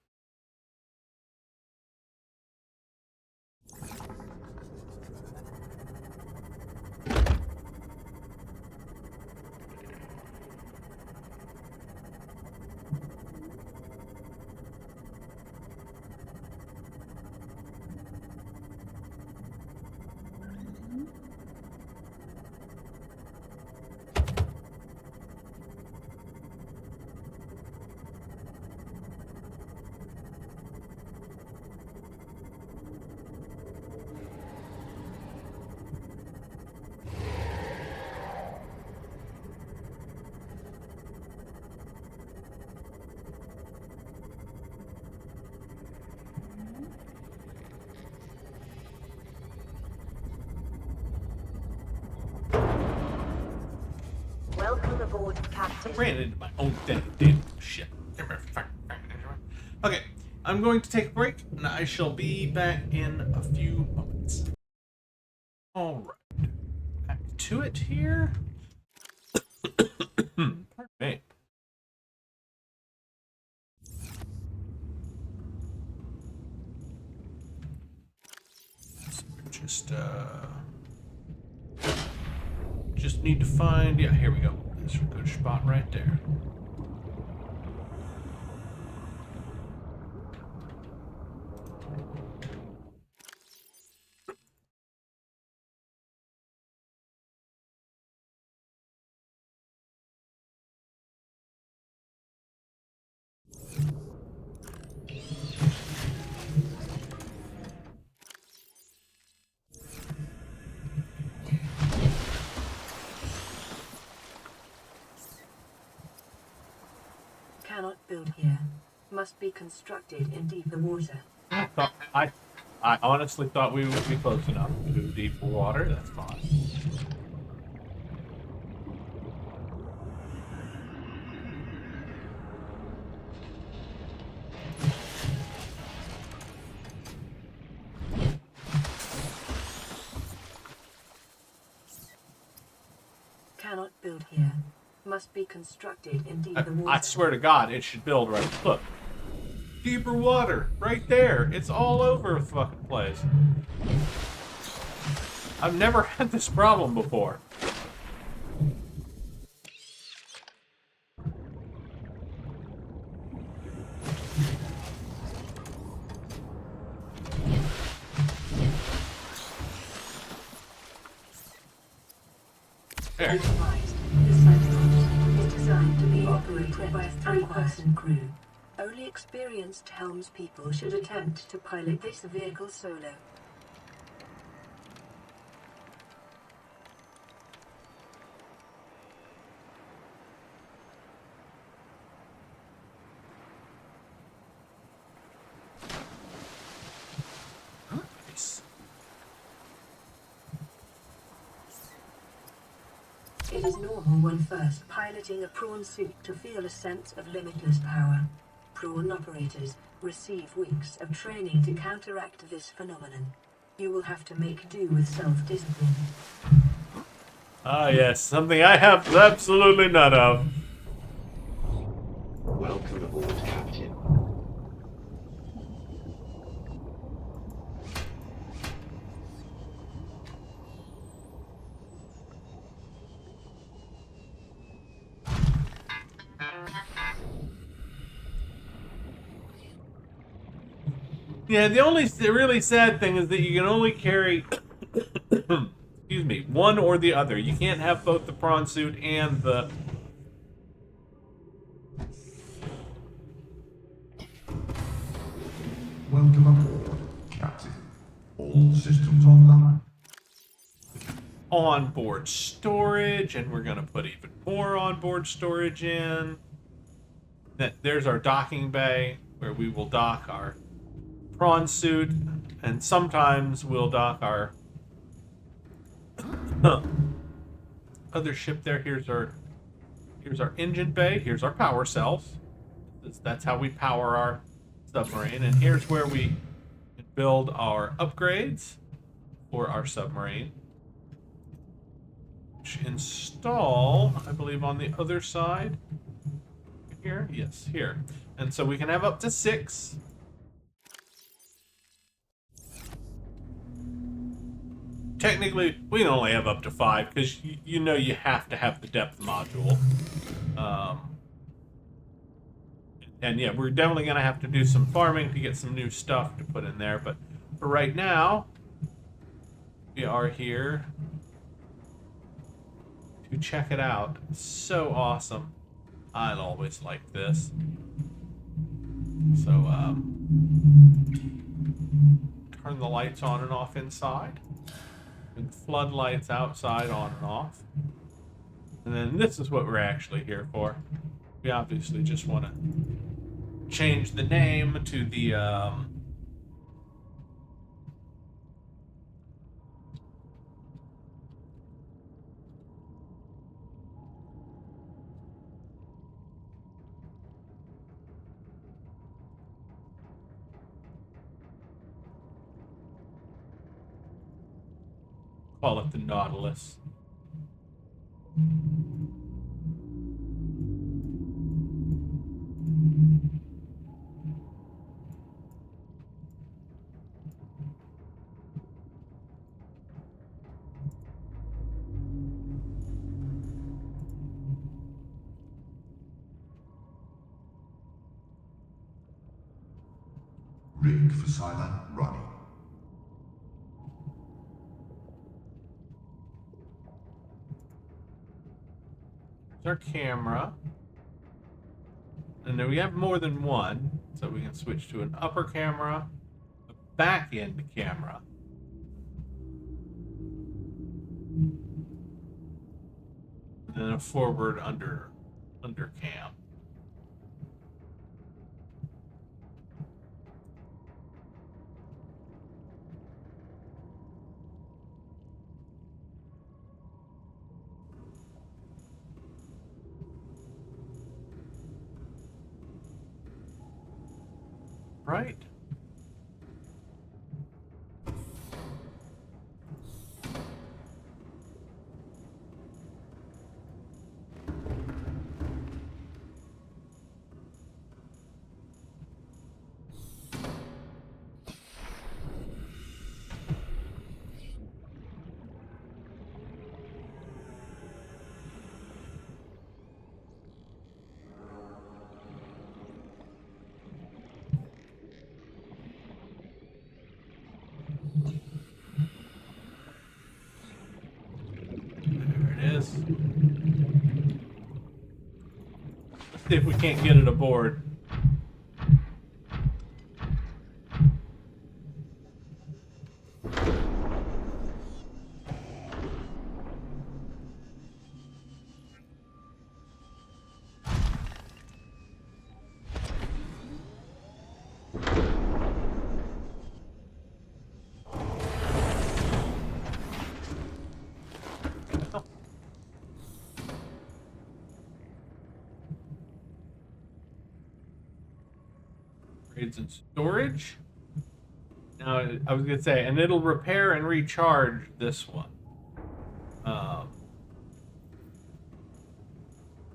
Welcome aboard, Captain. Ran into my own damn shit. Okay, I'm going to take a break, and I shall be back in a few moments. All right, back to it here. Pardon me. just need to find. Yeah, here we go. That's a good spot right there. Cannot build here. Must be constructed in deeper water. I honestly thought we would be close enough to deep water. That's fine. Cannot build here. Must be constructed in deeper water. I swear to God, it should build right. Look, deeper water, right there. It's all over the fucking place. I've never had this problem before. There. Advised, the Subnautica is designed to be operated by a three-person crew. Only experienced helmspeople should attempt to pilot this vehicle solo. Nice. It is normal when first piloting a prawn suit to feel a sense of limitless power. Prawn operators receive weeks of training to counteract this phenomenon. You will have to make do with self-discipline. Ah, yes, something I have absolutely none of. Welcome aboard, Captain. Yeah, the only really sad thing is that you can only carry, excuse me, one or the other. You can't have both the prawn suit and the. Welcome aboard, Captain. All systems online. Onboard storage, and we're gonna put even more onboard storage in. There's our docking bay where we will dock our prawn suit, and sometimes we'll dock our other ship there. Here's our engine bay. Here's our power cells. That's how we power our submarine, and here's where we build our upgrades for our submarine. Which install, I believe, on the other side. Here? Yes, here. And so we can have up to 6. Technically, we can only have up to 5, because you know you have to have the depth module. And yeah, we're definitely going to have to do some farming to get some new stuff to put in there. But for right now, we are here to check it out. It's so awesome. I always like this. So, turn the lights on and off inside. And floodlights outside on and off. And then this is what we're actually here for. We obviously just want to change the name to the, call it the Nautilus. Wait for silent running. There's our camera. And then we have more than one, so we can switch to an upper camera, a back end camera. And then a forward under cam. Right. There it is. Let's see if we can't get it aboard. Upgrades and storage. Now, I was gonna say, and it'll repair and recharge this one.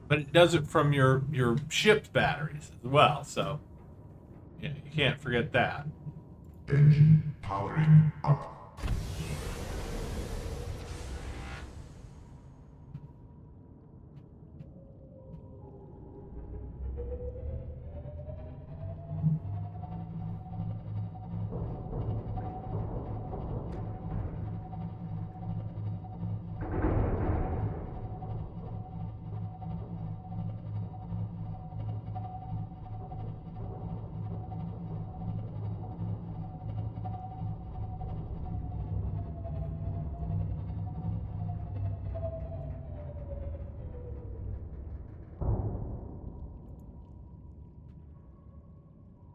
But it does it from your ship's batteries as well, so yeah, you can't forget that. Engine powering up.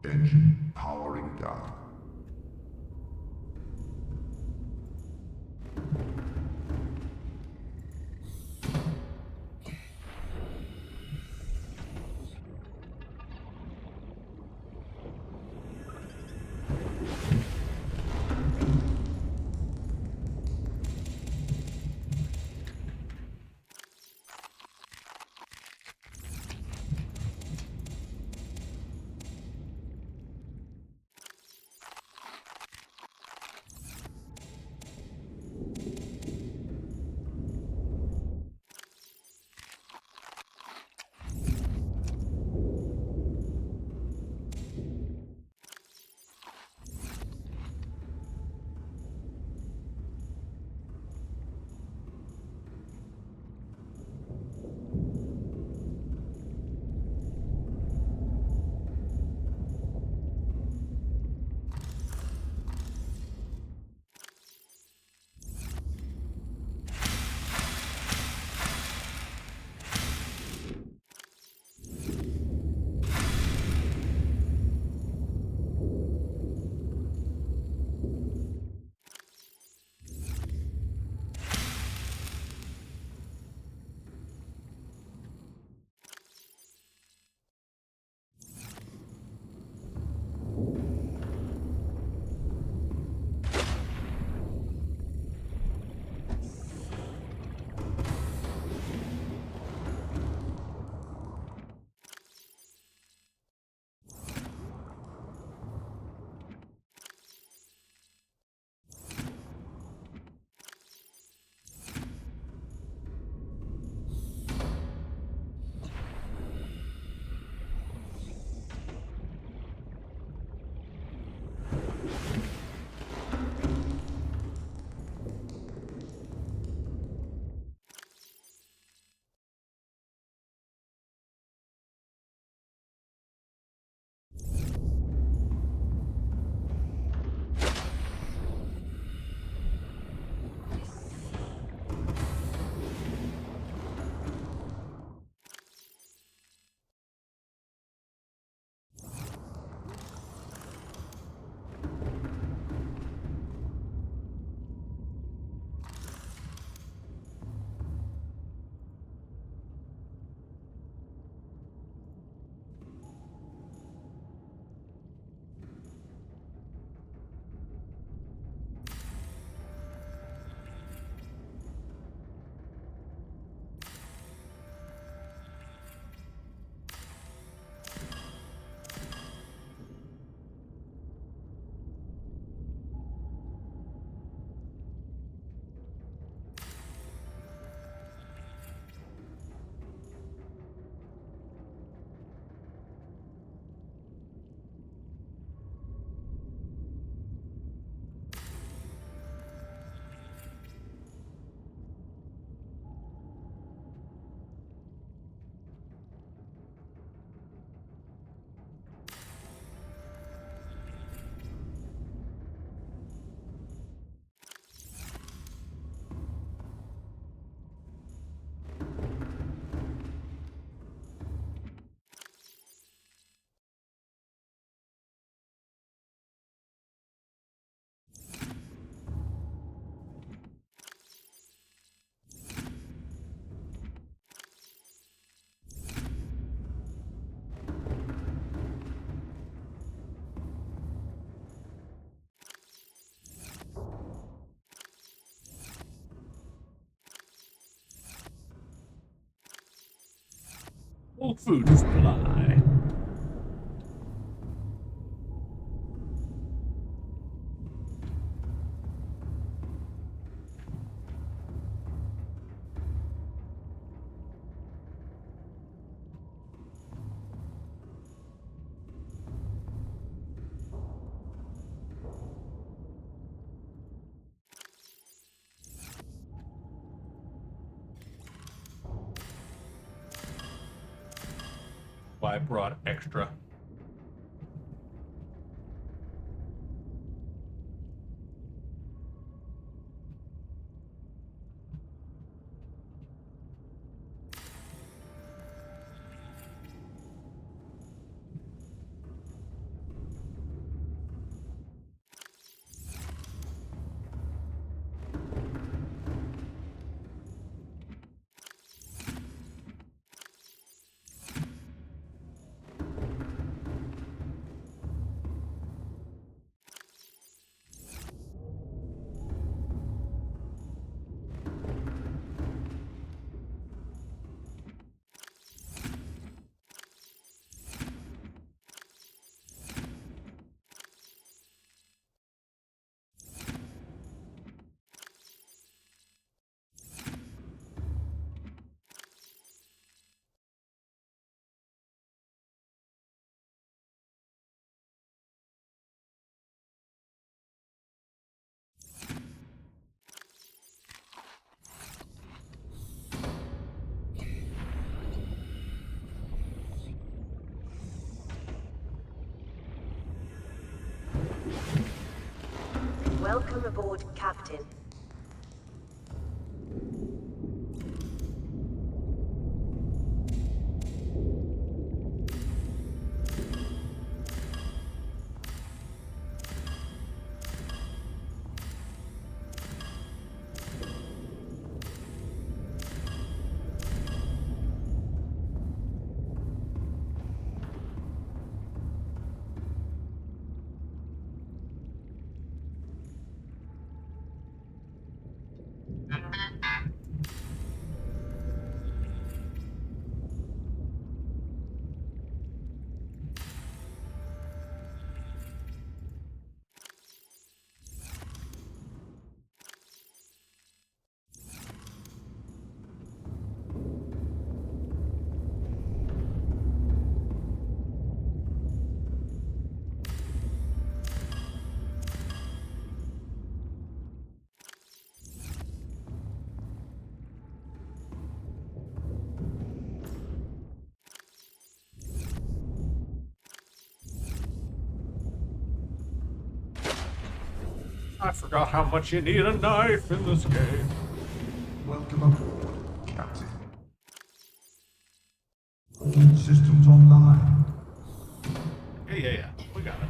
Engine powering down. Full food supply. Why I brought extra. Welcome aboard, Captain. I forgot how much you need a knife in this game. Welcome aboard, Captain. All systems online. Yeah. We got it.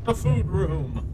The food room.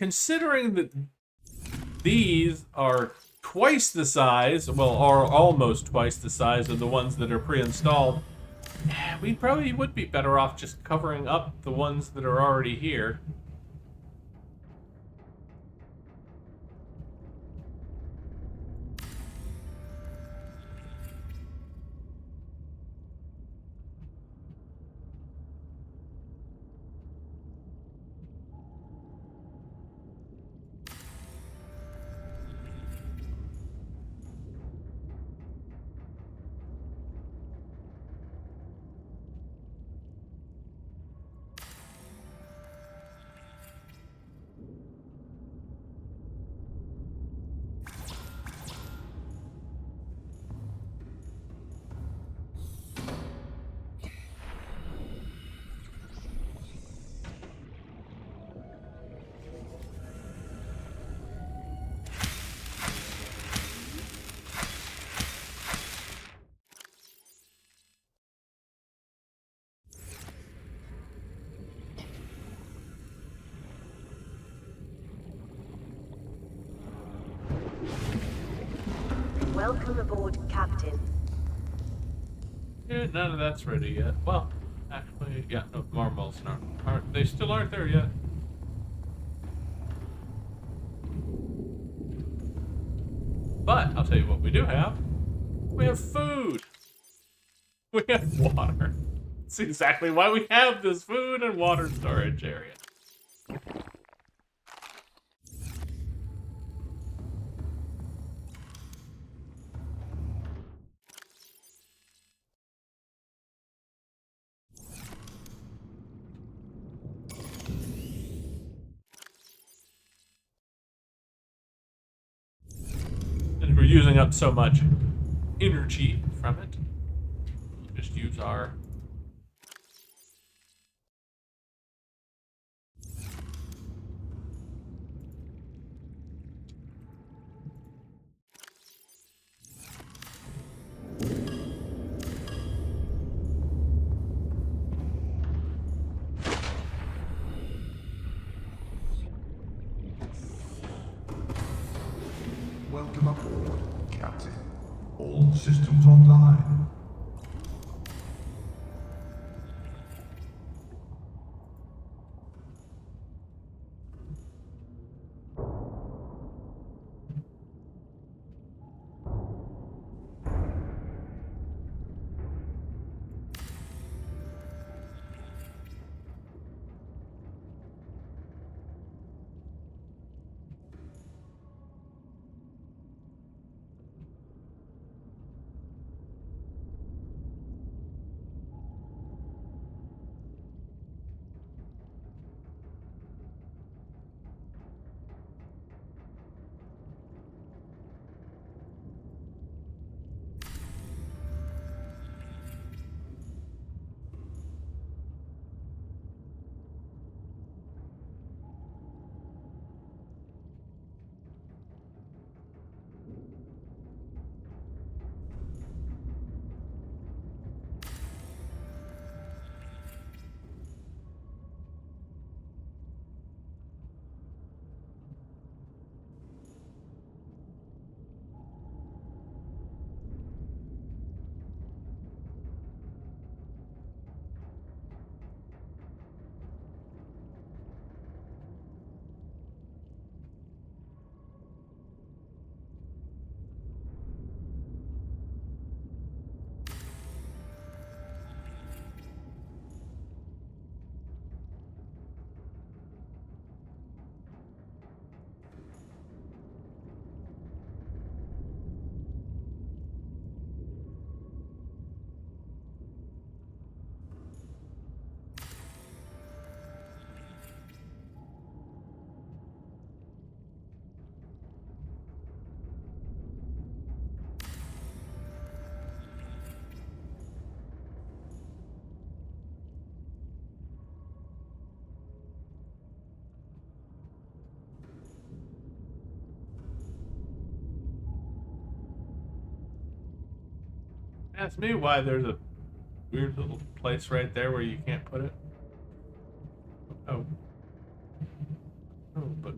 considering that these are twice the size, well, are almost twice the size of the ones that are pre-installed, we probably would be better off just covering up the ones that are already here. Welcome aboard, Captain. Yeah, none of that's ready yet. Well, actually, yeah, no, marbles aren't. They still aren't there yet. But I'll tell you what we do have. We have food. We have water. That's exactly why we have this food and water storage area. And we're using up so much energy from it. We'll just use our Welcome aboard, Captain. All systems online. Ask me why there's a weird little place right there where you can't put it. Oh. Oh, but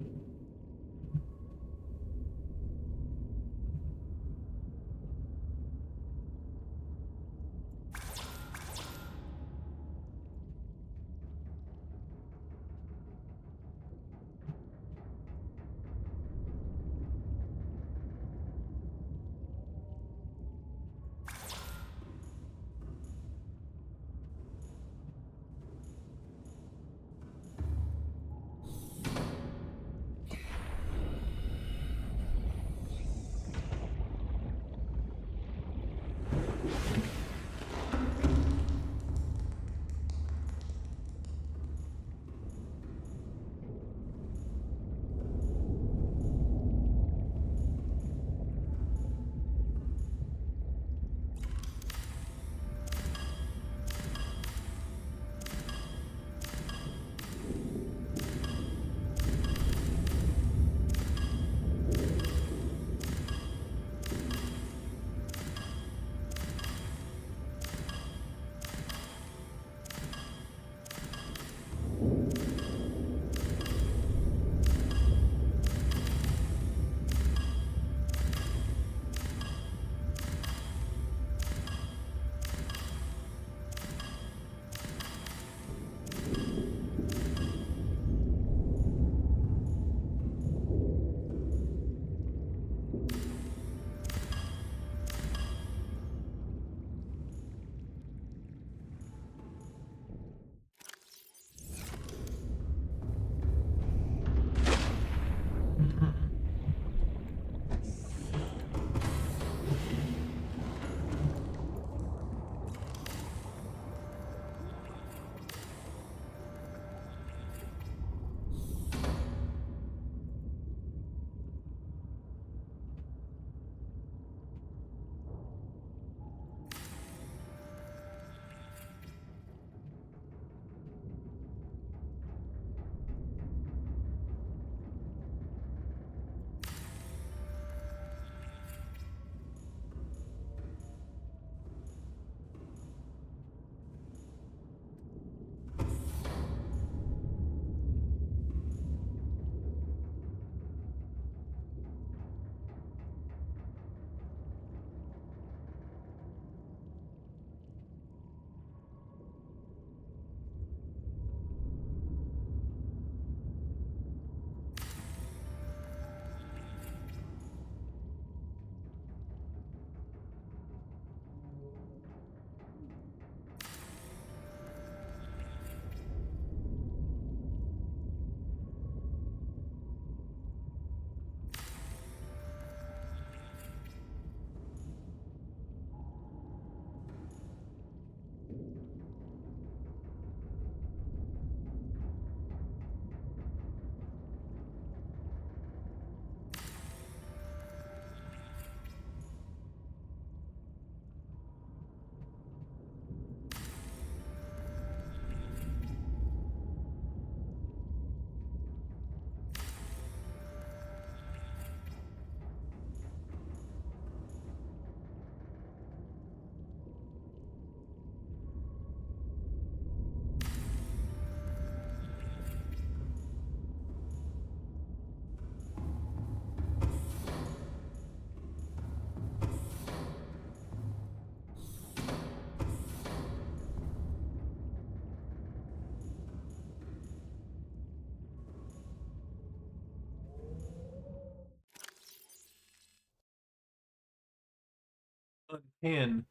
Unpan.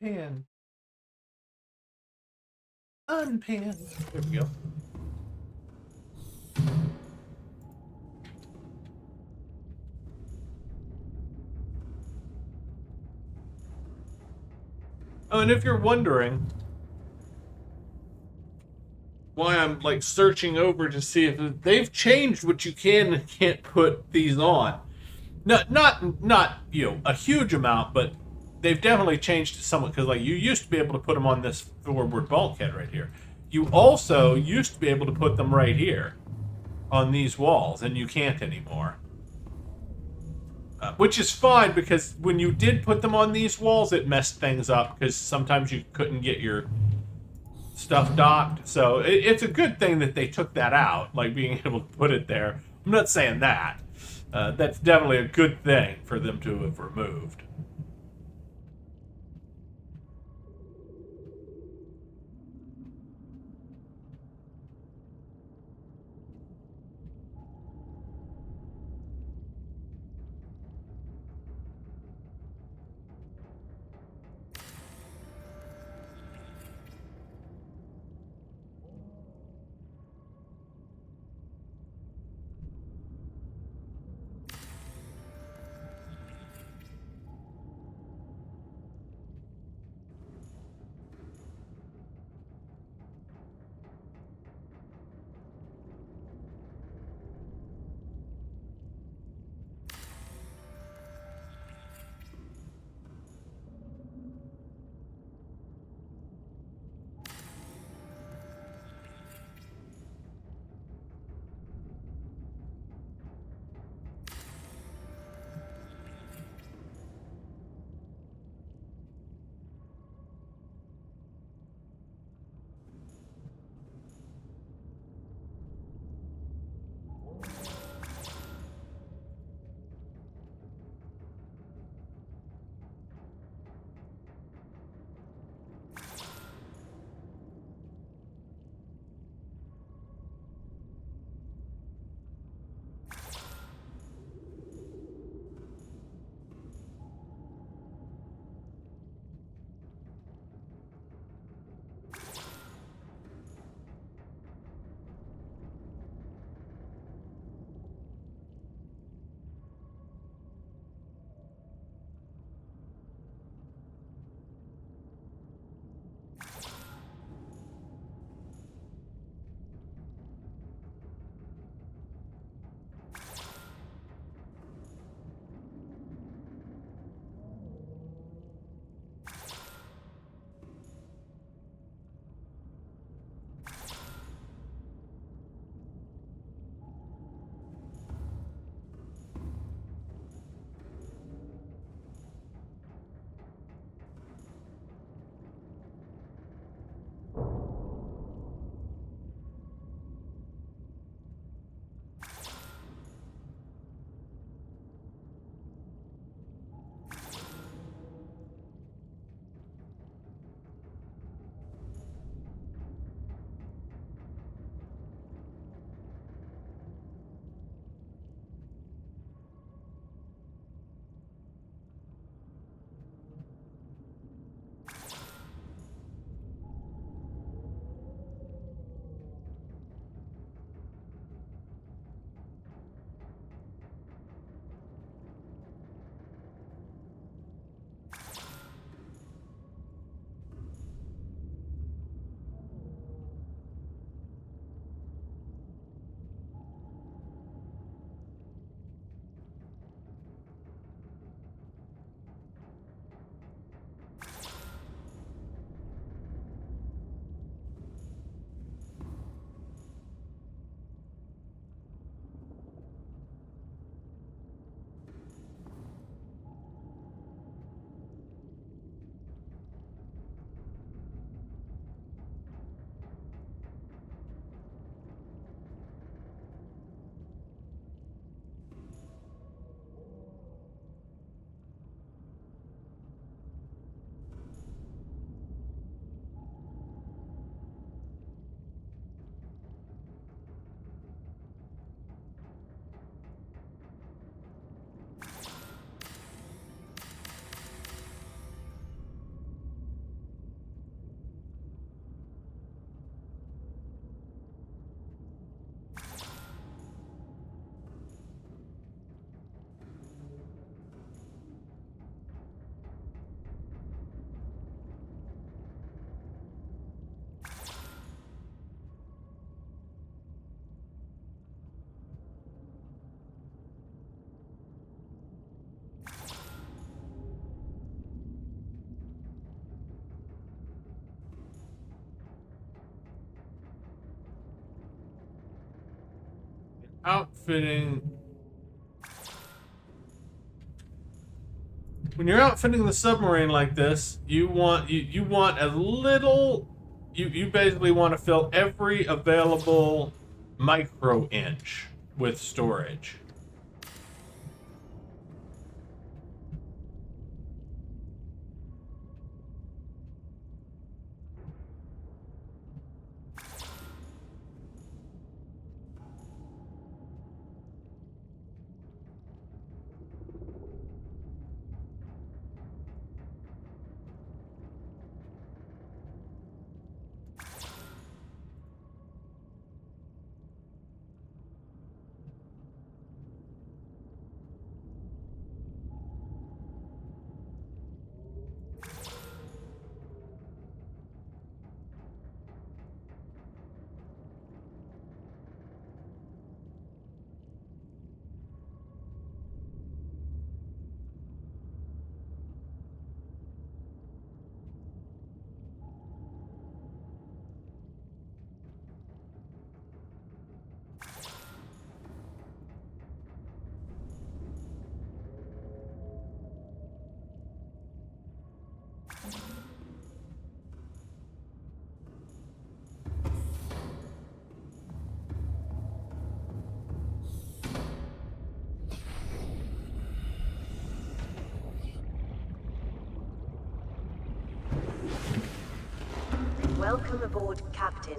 Pan. Unpan. There we go. Oh, and if you're wondering why I'm like searching over to see if they've changed what you can and can't put these on. Not a huge amount, but they've definitely changed it somewhat because like you used to be able to put them on this forward bulkhead right here. You also used to be able to put them right here on these walls, and you can't anymore. Which is fine because when you did put them on these walls, it messed things up because sometimes you couldn't get your stuff docked. So it's a good thing that they took that out, like being able to put it there. I'm not saying that. That's definitely a good thing for them to have removed. Outfitting. When you're outfitting the submarine like this, you want as little. You basically want to fill every available micro inch with storage. Welcome aboard, Captain.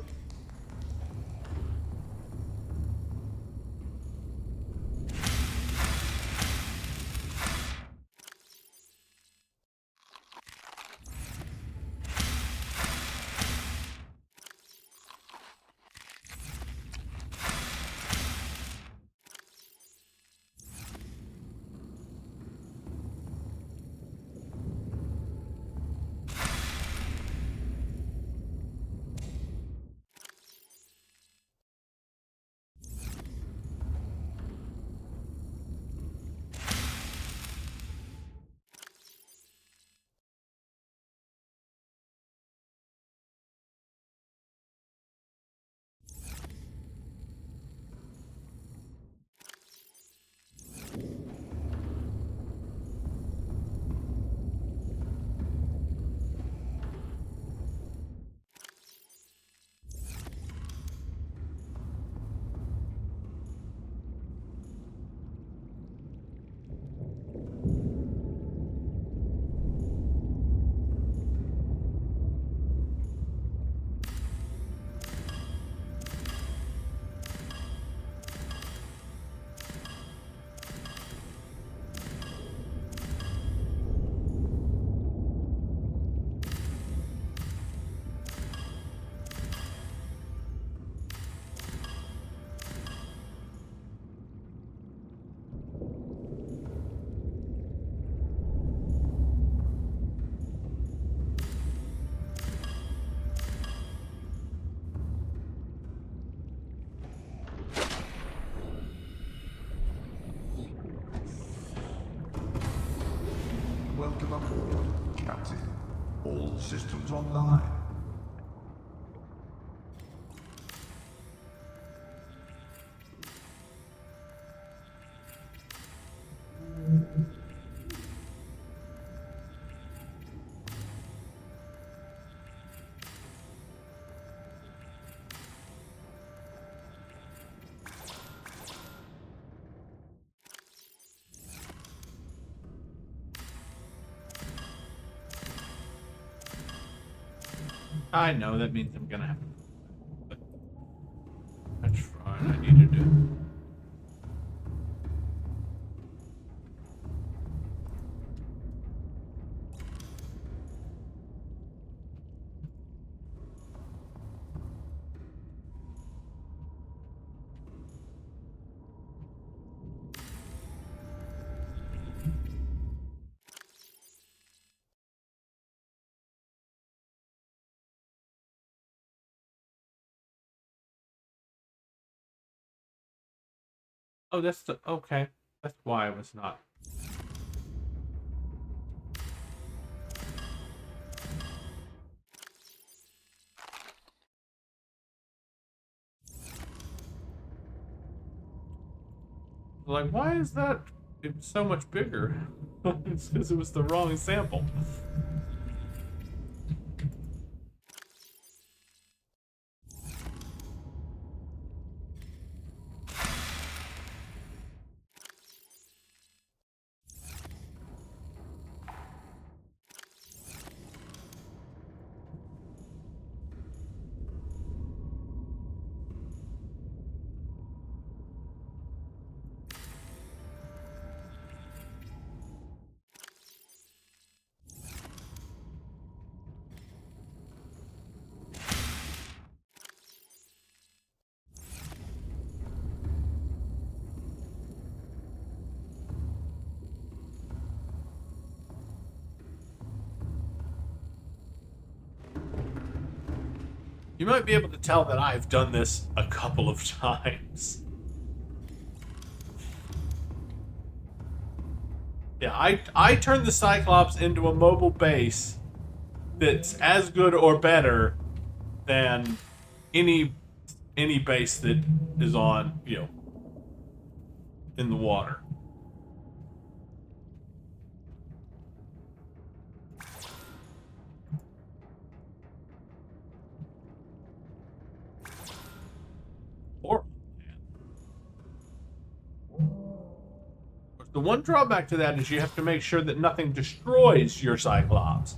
Welcome aboard, Captain. All systems online. I know that means I'm gonna have to. But that's fine. I need to do. Oh, that's the okay. That's why I was not. Like, why is that so much bigger? It's because it was the wrong sample. You might be able to tell that I've done this a couple of times. Yeah, I turned the Cyclops into a mobile base that's as good or better than any base that is on, in the water. Or the one drawback to that is you have to make sure that nothing destroys your Cyclops.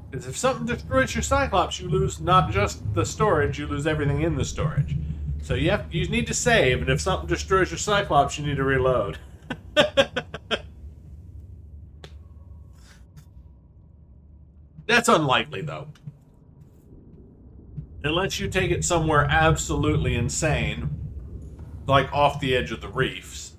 Because if something destroys your Cyclops, you lose not just the storage, you lose everything in the storage. So you need to save, and if something destroys your Cyclops, you need to reload. That's unlikely, though. Unless you take it somewhere absolutely insane, like off the edge of the reefs.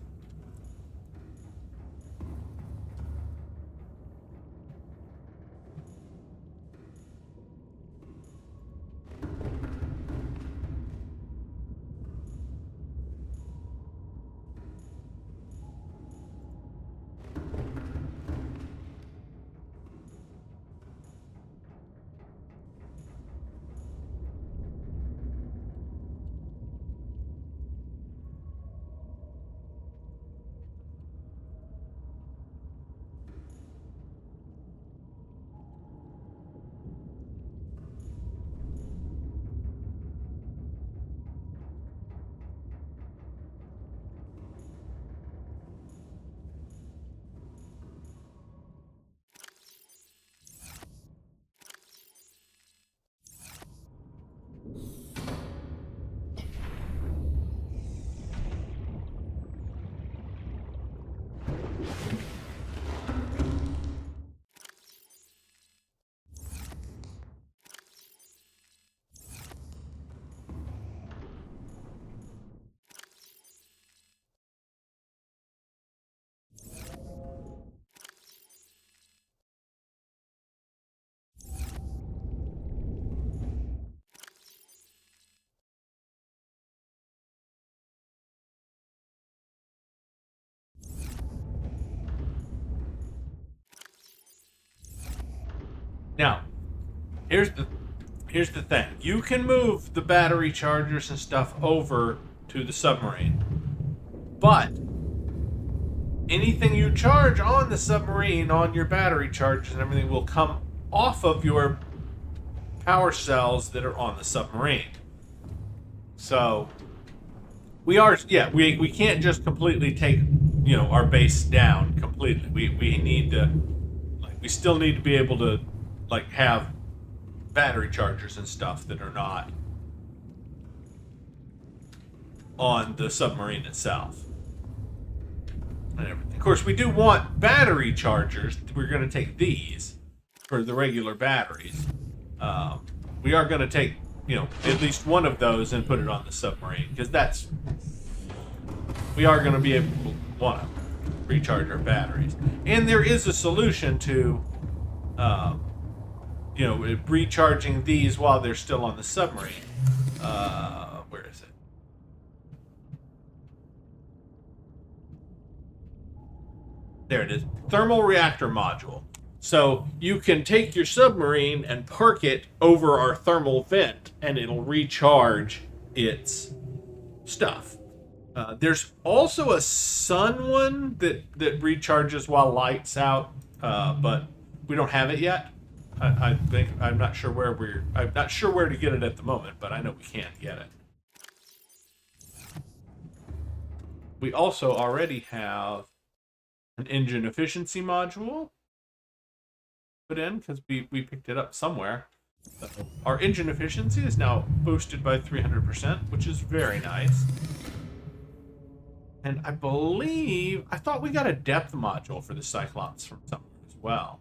Now, here's the thing. You can move the battery chargers and stuff over to the submarine. But anything you charge on the submarine, on your battery chargers and everything, will come off of your power cells that are on the submarine. So we can't just completely take, our base down completely. We need to, we still need to be able to, have battery chargers and stuff that are not on the submarine itself. And everything. Of course, we do want battery chargers. We're going to take these for the regular batteries. We are going to take, at least one of those and put it on the submarine, because we are going to be able to want to recharge our batteries. And there is a solution to, recharging these while they're still on the submarine. Where is it? There it is. Thermal reactor module. So you can take your submarine and park it over our thermal vent, and it'll recharge its stuff. There's also a sun one that recharges while lights out, but we don't have it yet. I think I'm not sure where to get it at the moment, but I know we can get it. We also already have an engine efficiency module put in because we picked it up somewhere. Our engine efficiency is now boosted by 300%, which is very nice. And I thought we got a depth module for the Cyclops from somewhere as well.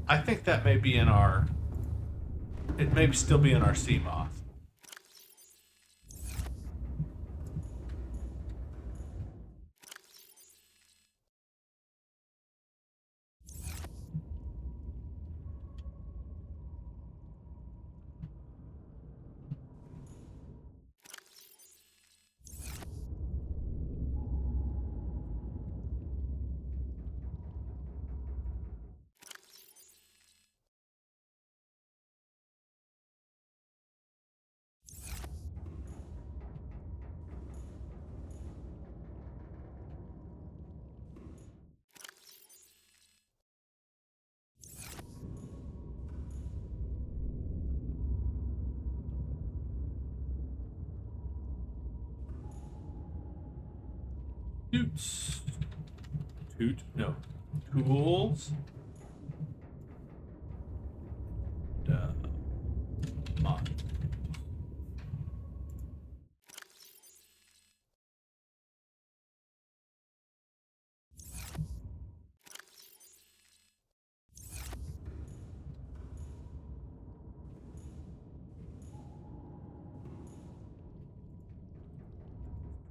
I think that may be in our... It may still be in our Seamoth. Toots. Toot? No. Tools. Mod.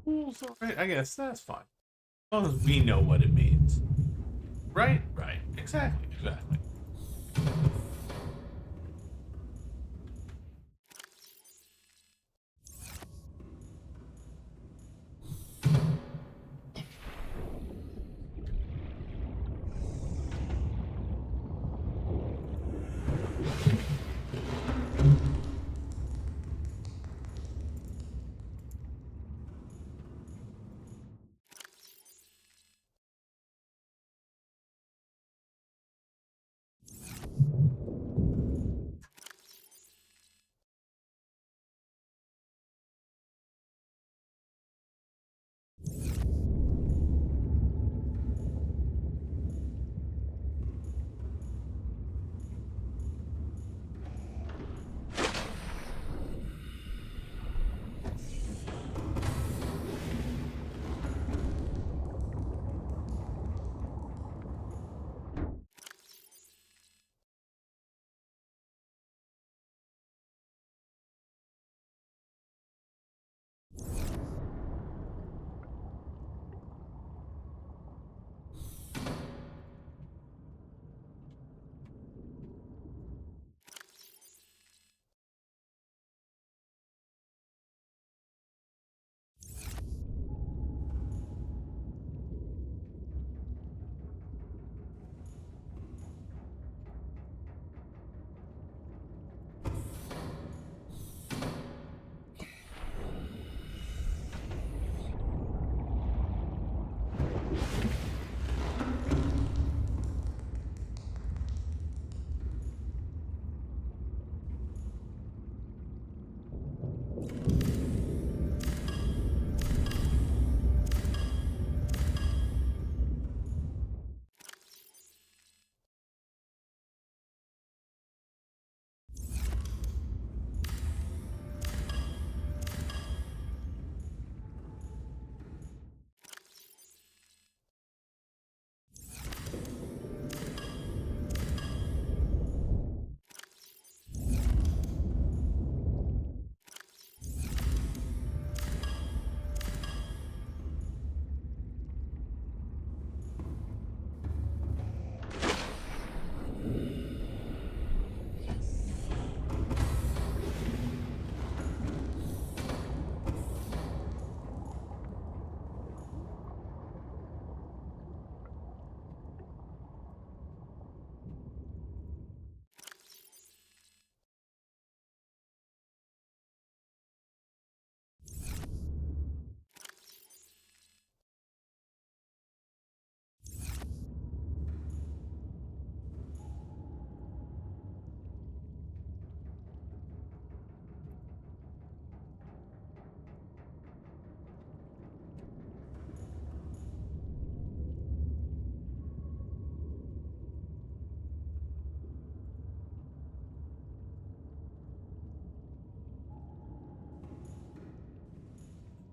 Tools, alright, I guess that's fine. As long as we know what it means. Right? Right. Exactly. Exactly.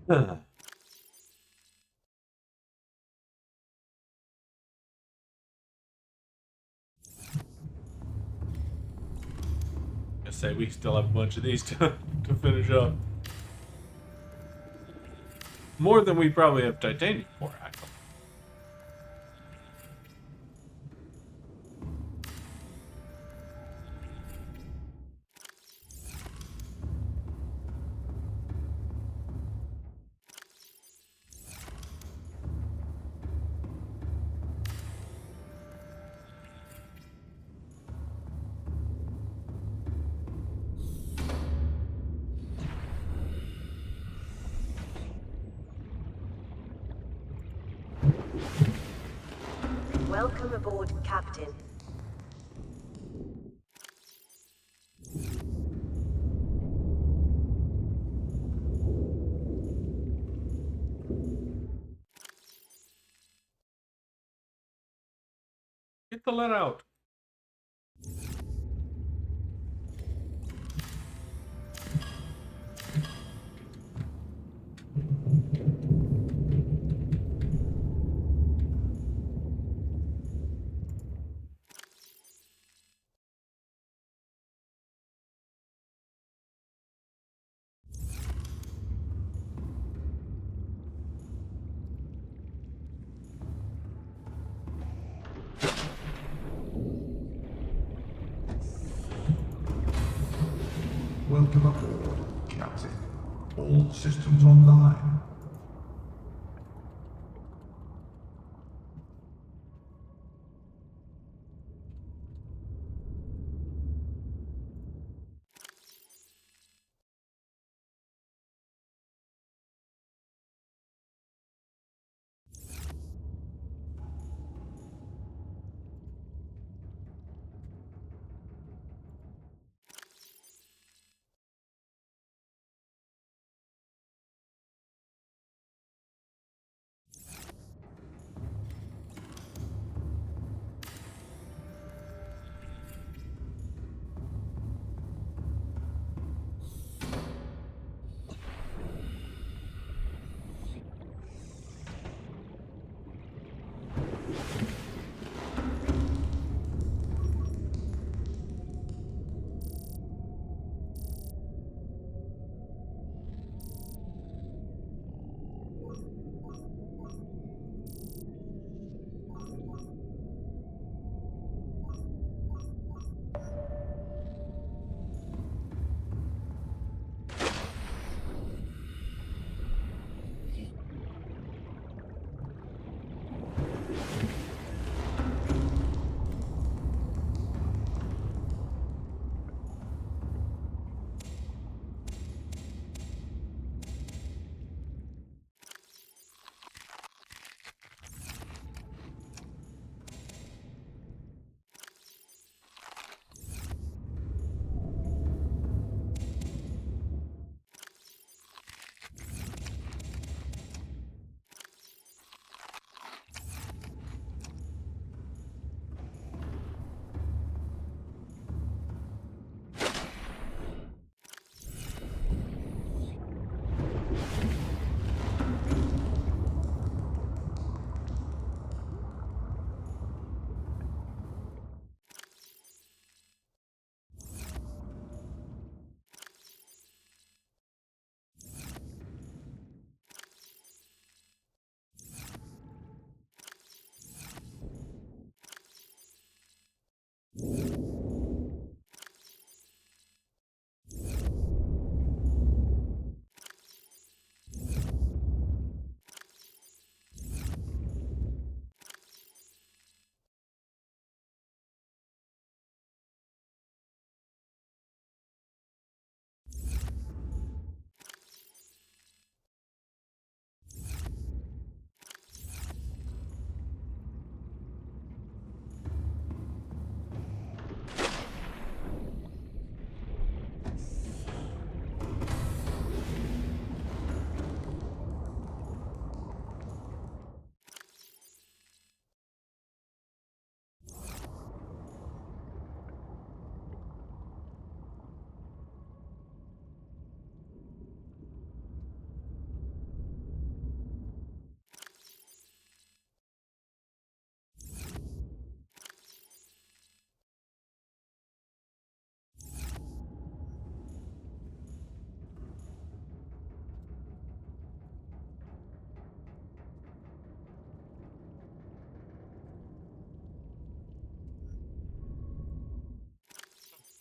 Huh. I say we still have a bunch of these to finish up. More than we probably have titanium for, actually. Welcome aboard, Captain. Get the lead out. Welcome aboard, Captain. All systems online.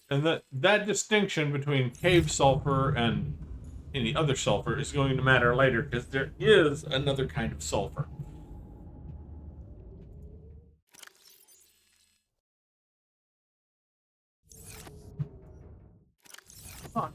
And that distinction between cave sulfur and any other sulfur is going to matter later because there is another kind of sulfur. Huh.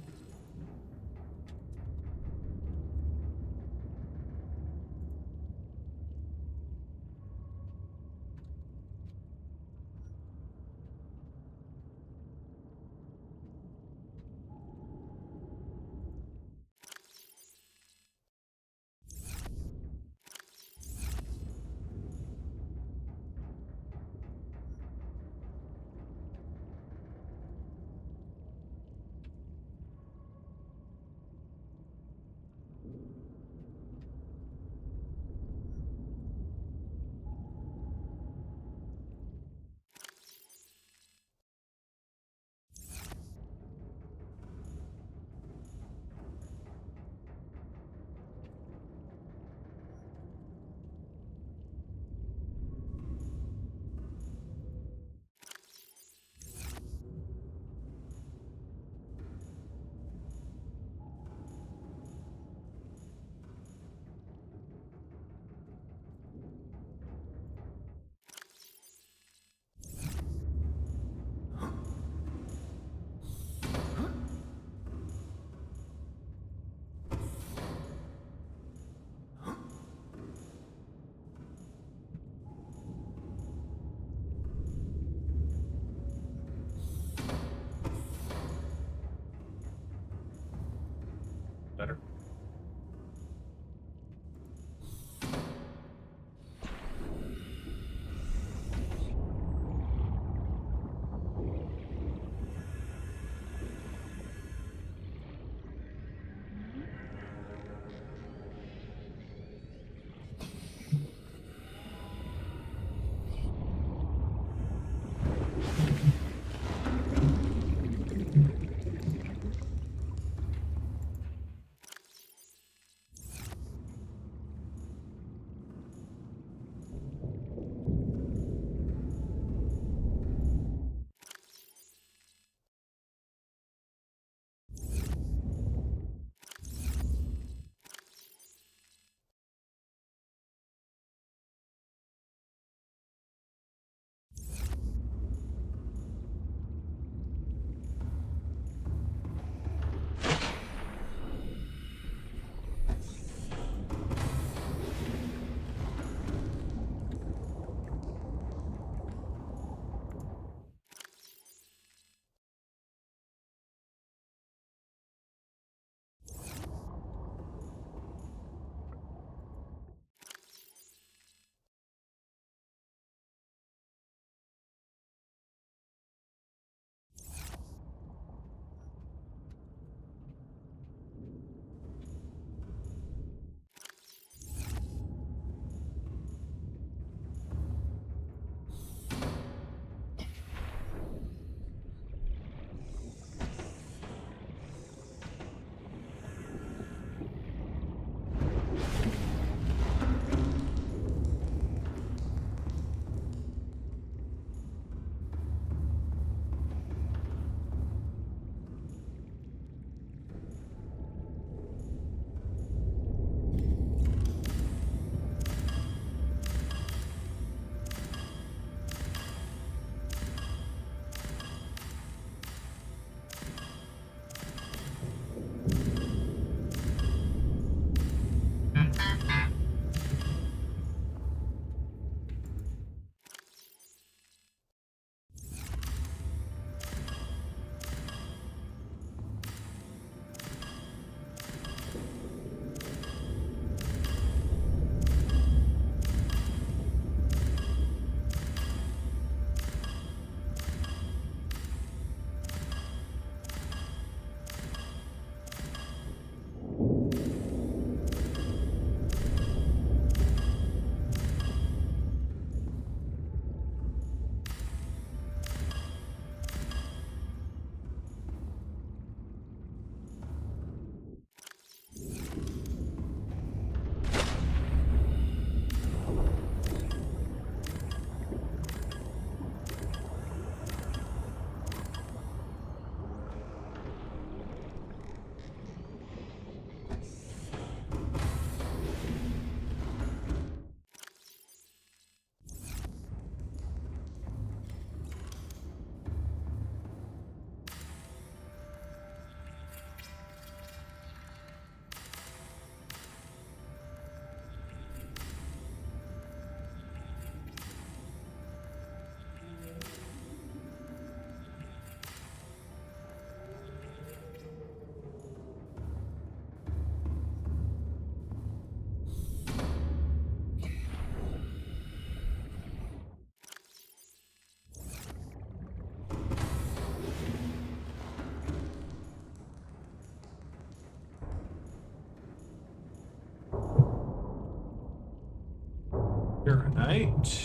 Uranite.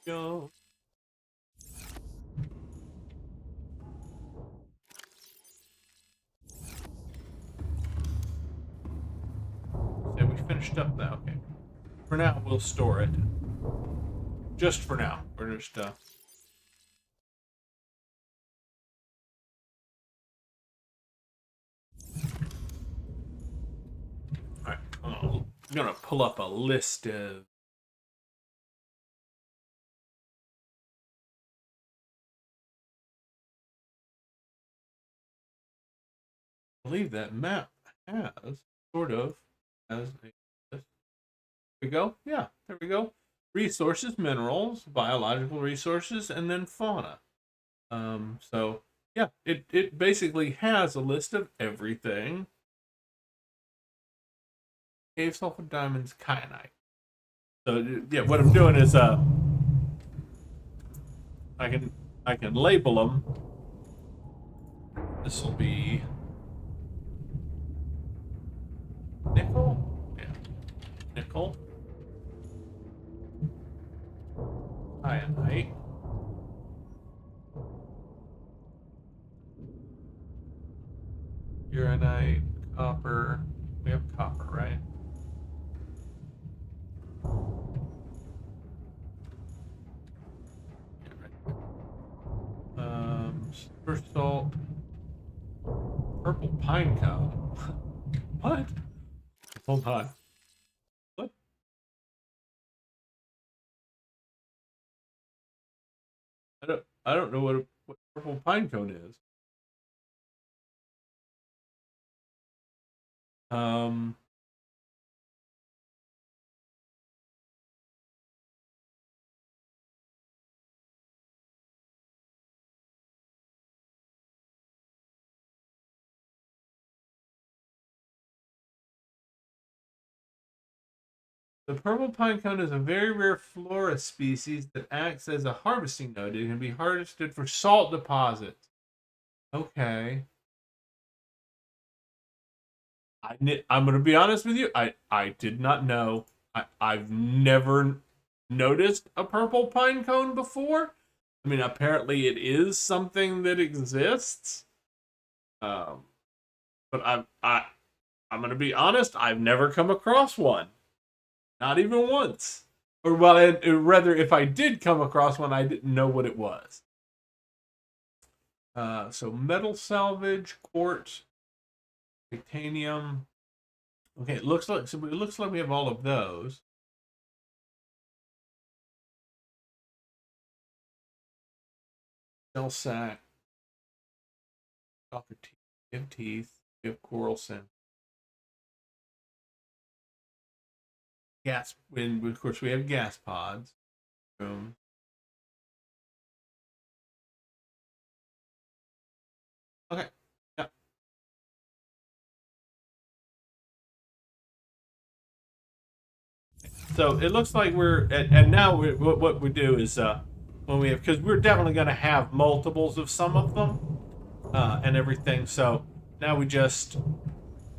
Go. So we finished up that. Okay. For now, we'll store it. Just for now. We're just, Alright. I'm gonna pull up a list of... I believe that map has, sort of, has a... There we go. Yeah, there we go. Resources, minerals, biological resources, and then fauna. So yeah, it basically has a list of everything. Cave sulfur diamonds, kyanite. So yeah, what I'm doing is I can label them. This will be nickel. Yeah, nickel. Kyanite. Uranite, copper. We have copper, right? Yeah, right. Silver salt, purple pine cone. What? Hold on. What? I don't know what purple pine cone is. Um, the purple pine cone is a very rare flora species that acts as a harvesting node. It can be harvested for salt deposits. Okay. I'm going to be honest with you. I did not know. I've never noticed a purple pine cone before. I mean, apparently it is something that exists. Um, but I'm going to be honest. I've never come across one. Not even once. Or, well, rather, if I did come across one, I didn't know what it was. So metal salvage, quartz, titanium. Okay, it looks like we have all of those. Cell sac, copper teeth, we have teeth, we have coral scent. Gas, and of course we have gas pods. Boom. Okay. Yeah. So it looks like and now what we do is when we have, because we're definitely going to have multiples of some of them and everything. So now we just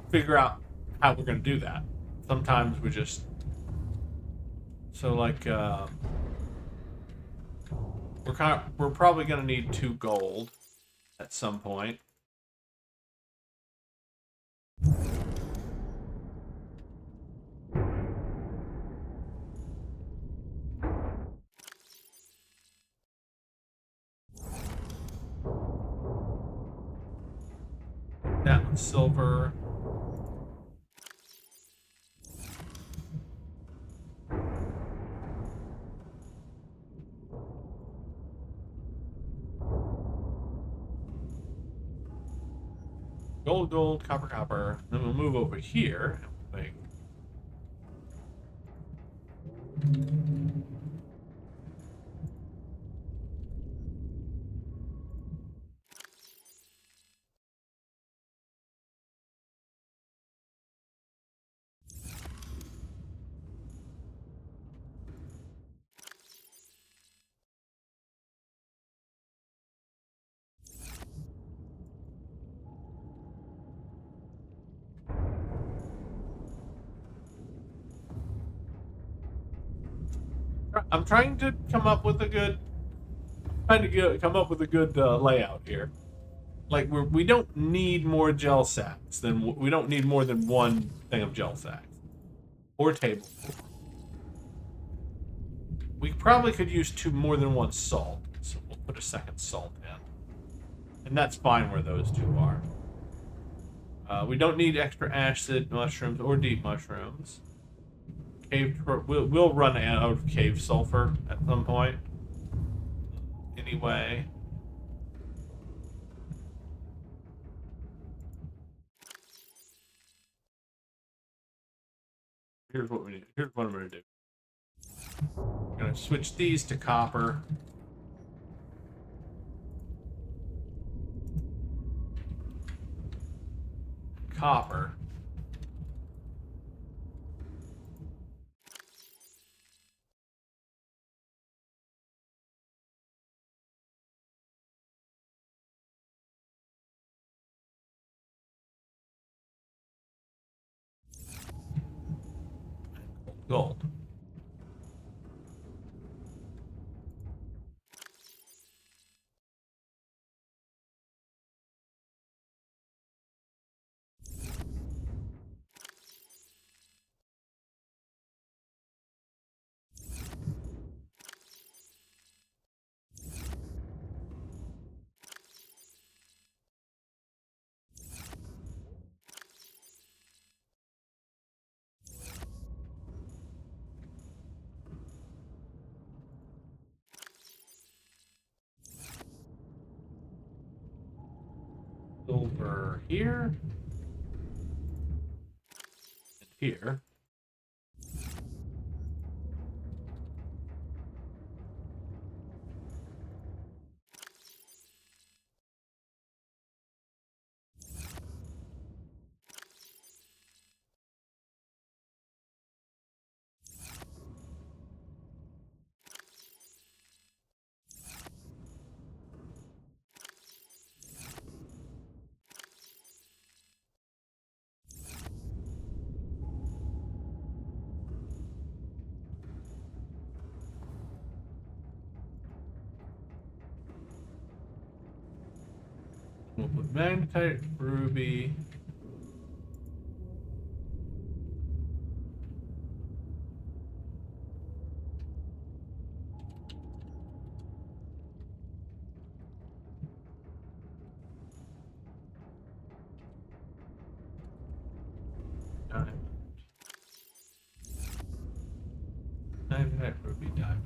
figure out how we're going to do that. Sometimes we just, so like we're probably going to need 2 gold at some point. That one's silver. Gold, gold, copper, copper. Then we'll move over here and we'll make I'm trying to come up with a good, come up with a good layout here. Like we don't need more gel sacks. We don't need more than one thing of gel sacks or table. We probably could use more than one salt, so we'll put a second salt in, and that's fine where those two are. We don't need extra acid mushrooms or deep mushrooms. We'll run out of cave sulfur at some point. Anyway. Here's what we need. Here's what I'm going to do. I'm going to switch these to copper. Copper. Gold. Silver here. And here. We'll put magnetite, ruby. Diamond. Magnetite, ruby, diamond.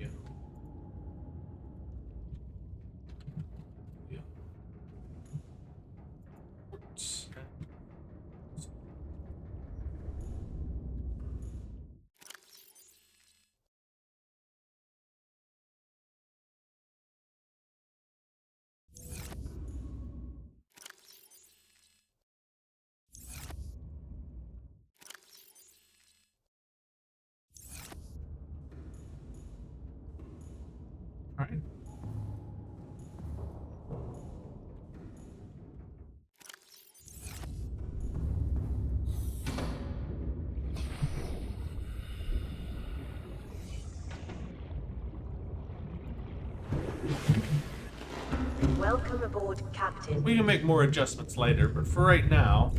Yeah. Yeah. Quartz. All right. Welcome aboard, Captain. We can make more adjustments later, but for right now,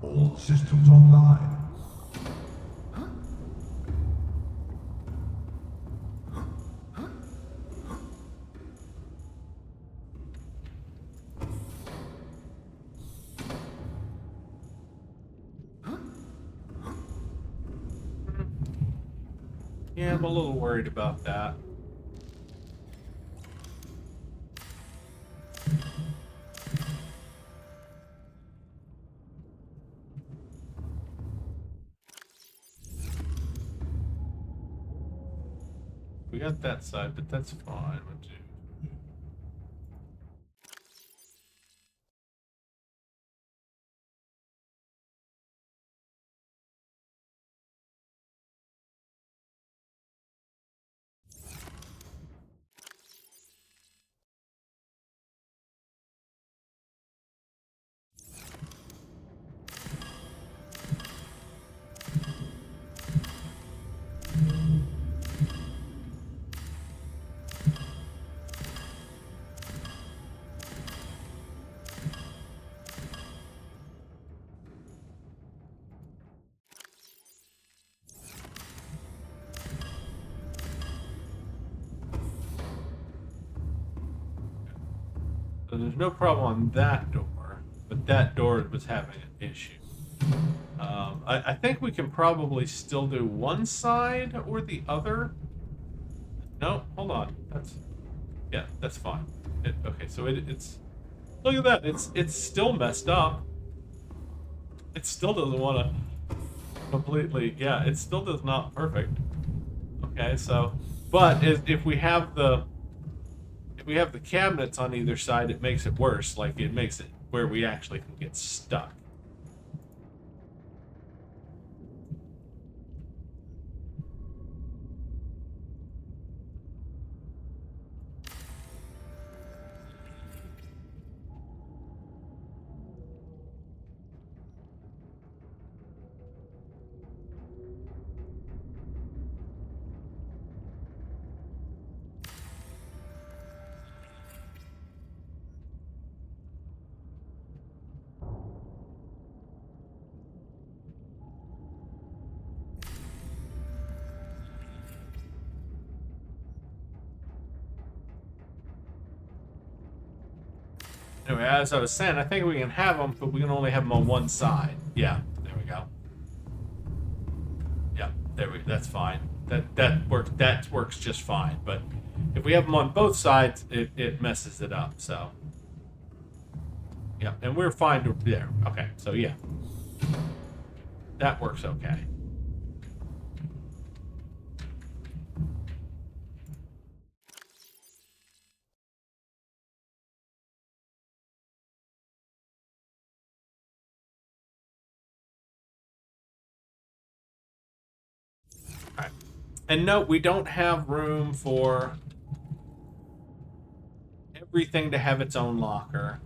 All systems online. Yeah, I'm a little worried about that. We got that side, but that's fine. So there's no problem on that door, but that door was having an issue. I think we can probably still do one side or the other. No, hold on. That's fine. Okay, so it's look at that. It's still messed up. It still doesn't want to completely. Yeah, it still does not perfect. Okay, so but if we have the cabinets on either side, it makes it worse. Like it makes it where we actually can get stuck. Anyway, as I was saying, I think we can have them, but we can only have them on one side. Yeah, there we go. Yeah, that's fine. That works just fine. But if we have them on both sides, it messes it up. So yeah, and we're fine to there. Okay, so yeah, that works okay. All right, and note we don't have room for everything to have its own locker.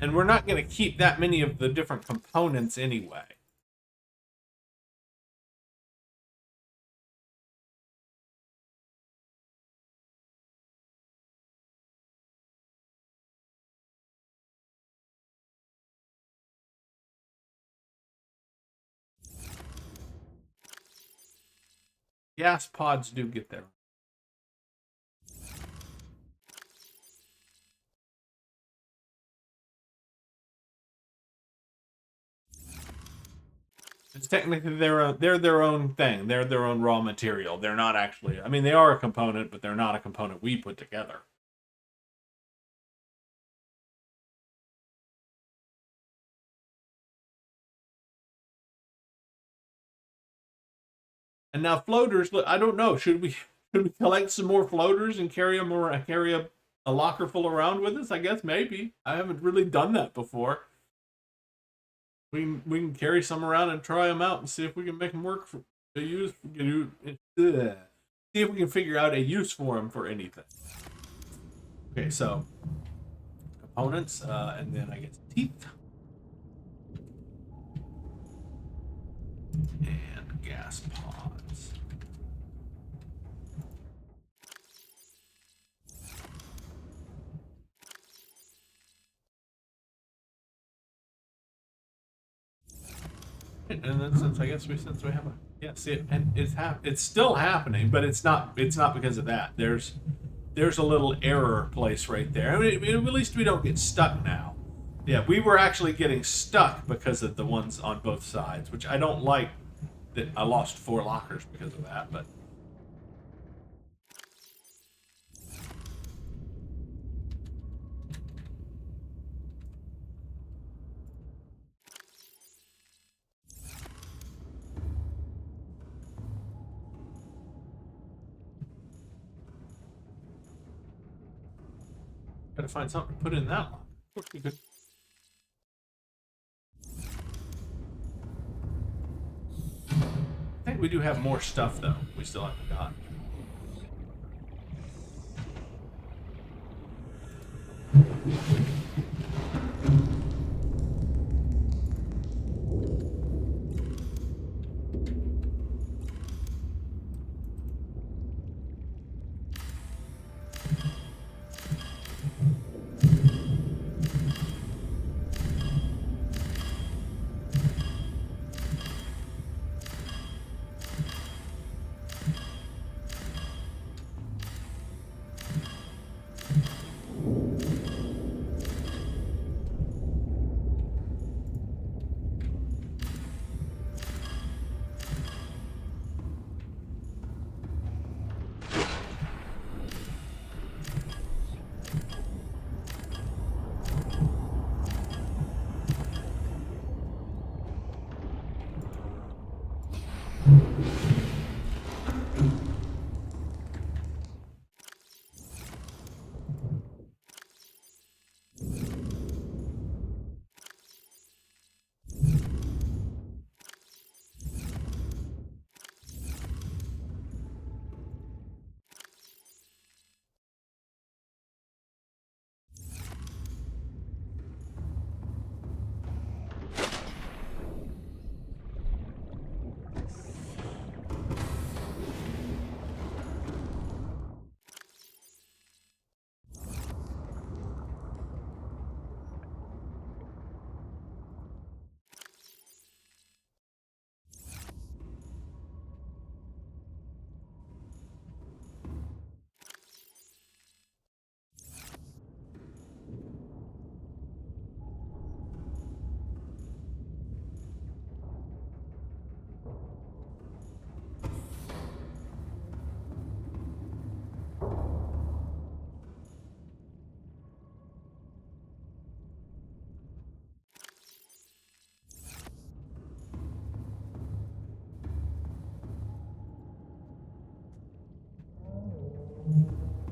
And we're not going to keep that many of the different components anyway. Gas pods do get there. It's technically they're their own thing. They're their own raw material. They're not actually. I mean, they are a component, but they're not a component we put together. And now floaters. Look, I don't know. Should we collect some more floaters and carry them or carry a locker full around with us? I guess maybe. I haven't really done that before. We can carry some around and try them out and see if we can make them work for to use. See if we can figure out a use for them for anything. Okay, so components, and then I guess teeth and gas pods. And then since we have a see it, and it's still happening, but it's not because of that. There's a little error place right there. I mean, at least we don't get stuck now. Yeah, we were actually getting stuck because of the ones on both sides, which I don't like. That I lost 4 lockers because of that, but. Gotta find something to put in that locker. Of course we could. I think we do have more stuff though. We still haven't gotten.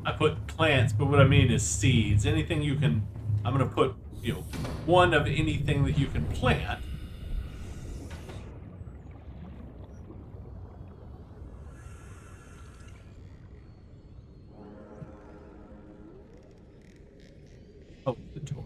I put plants, but what I mean is seeds. Anything you can. I'm gonna put one of anything that you can plant. Oh, the toy.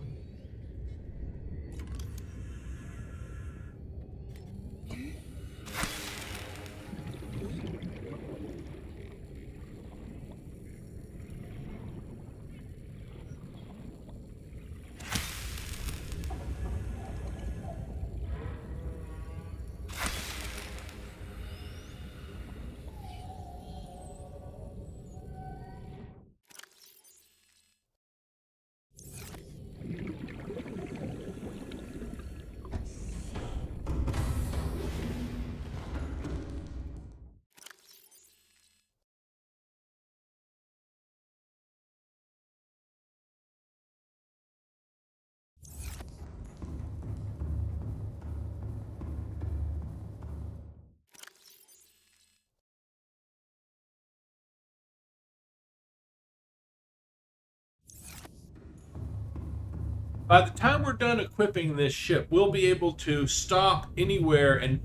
By the time we're done equipping this ship, we'll be able to stop anywhere and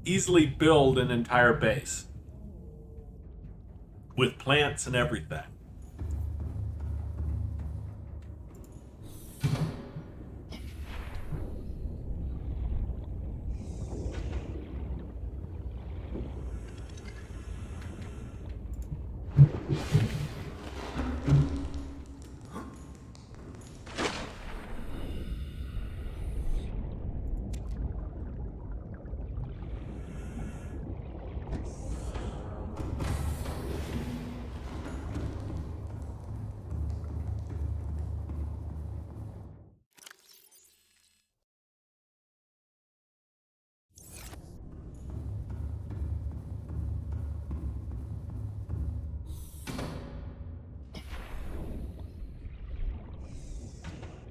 easily build an entire base with plants and everything.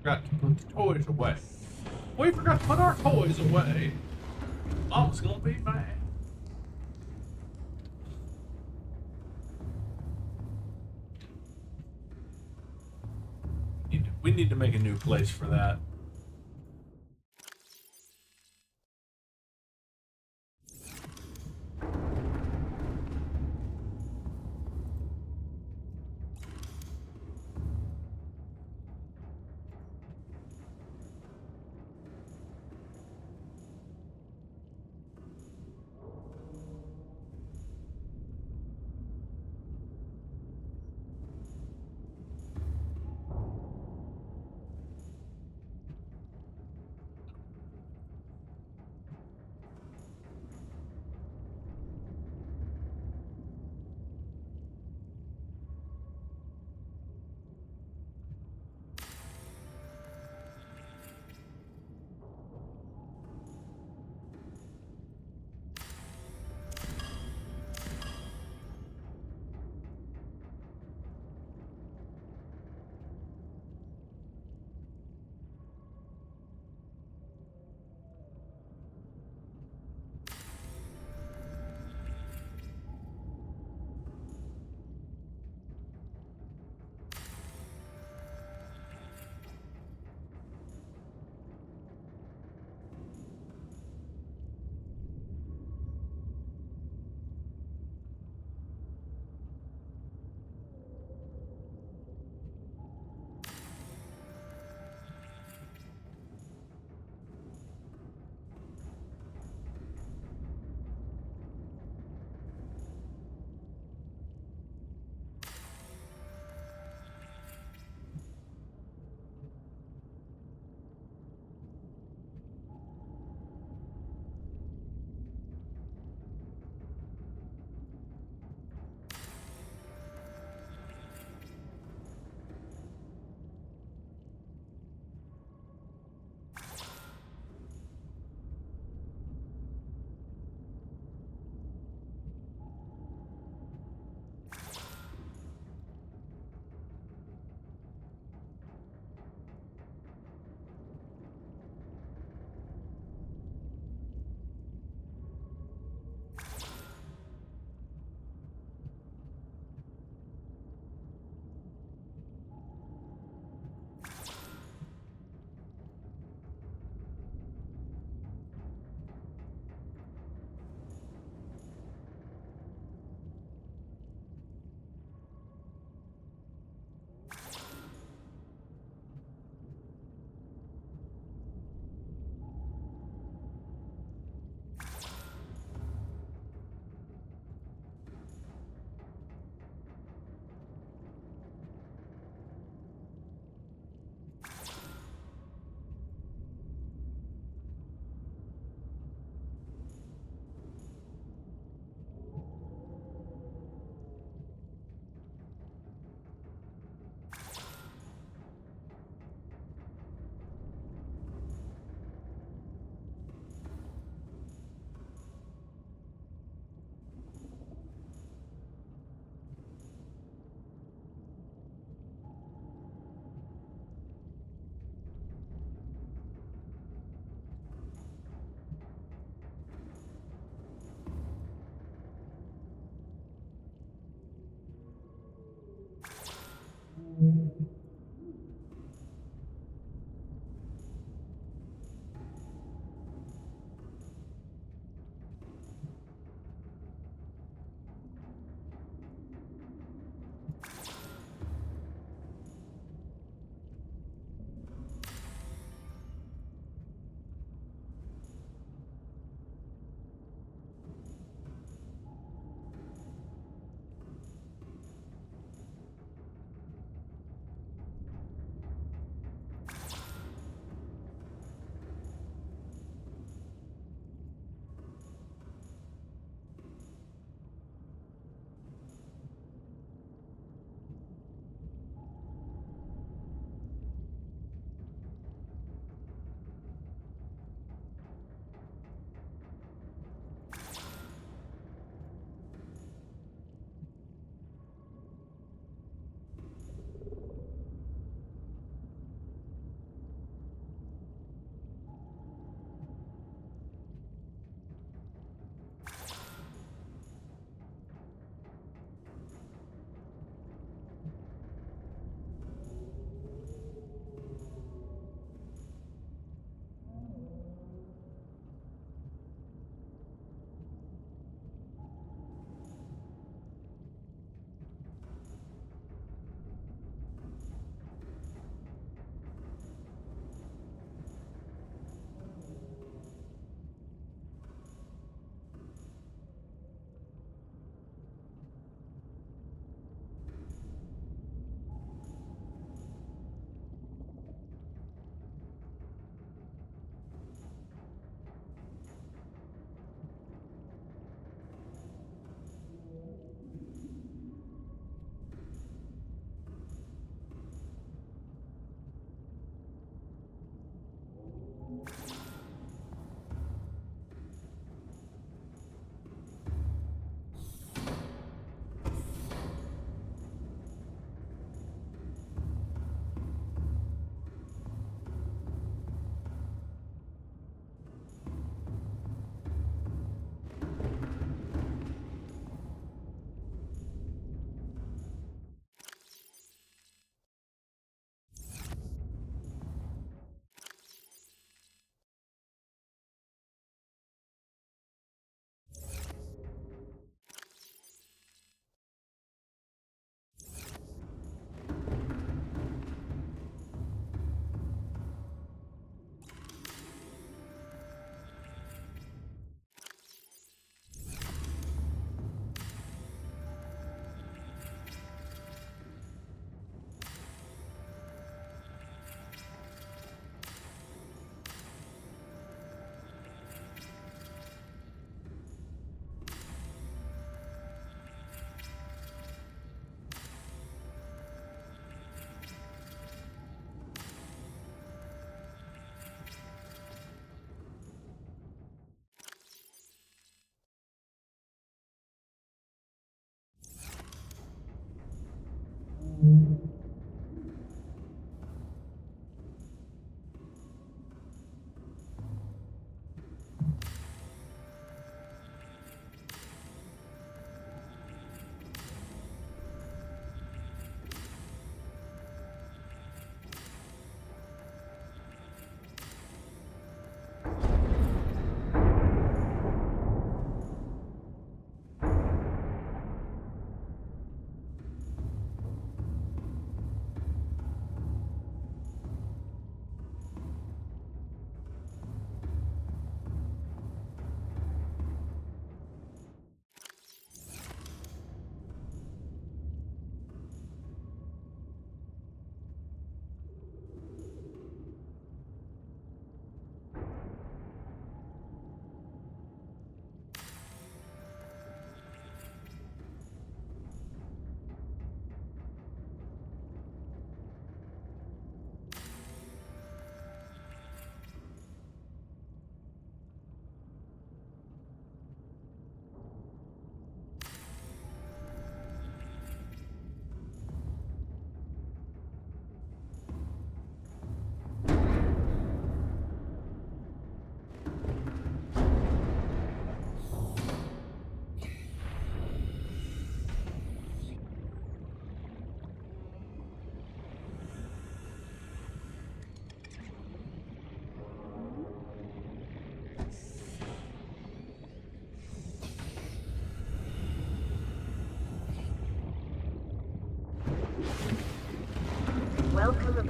Forgot to put the toys away. We forgot to put our toys away. Mama's gonna be mad. We need to make a new place for that.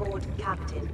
aboard, Captain.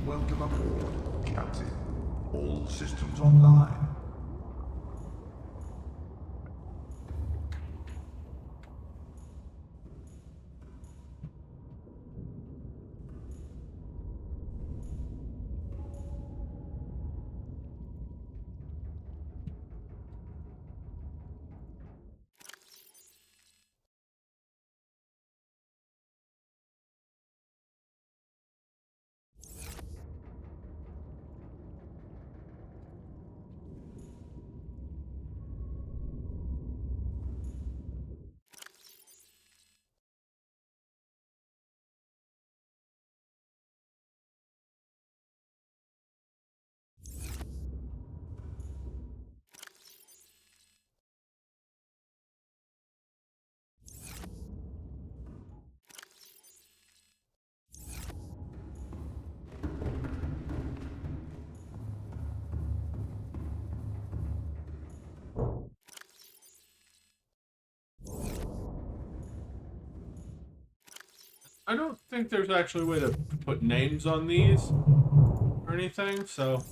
Welcome aboard, Captain. All systems online. I don't think there's actually a way to put names on these or anything, so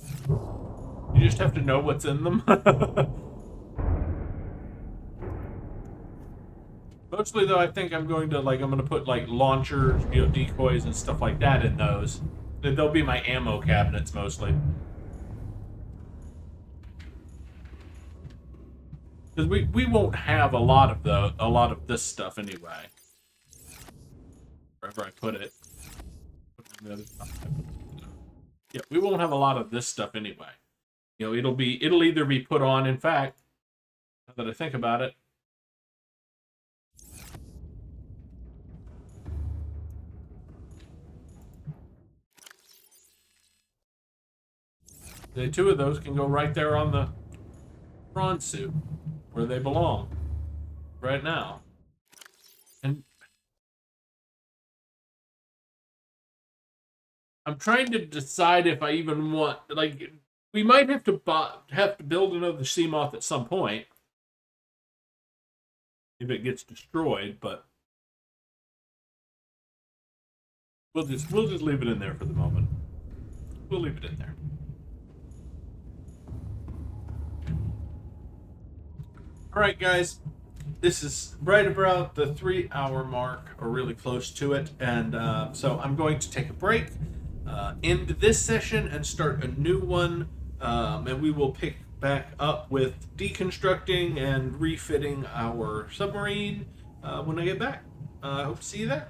you just have to know what's in them. Mostly, though, I think I'm going to put like launchers, decoys and stuff like that in those. They'll be my ammo cabinets mostly. Because we won't have a lot of this stuff anyway. Wherever I put it. Yeah, we won't have a lot of this stuff anyway. It'll either be put on. In fact, now that I think about it, the two of those can go right there on the prawn suit where they belong right now. And I'm trying to decide if I even want, we might have to build another Seamoth at some point if it gets destroyed, but we'll just leave it in there for the moment. We'll leave it in there. All right, guys. This is right about the 3-hour mark, or really close to it, and so I'm going to take a break, end this session, and start a new one, and we will pick back up with deconstructing and refitting our submarine when I get back. I hope to see you there.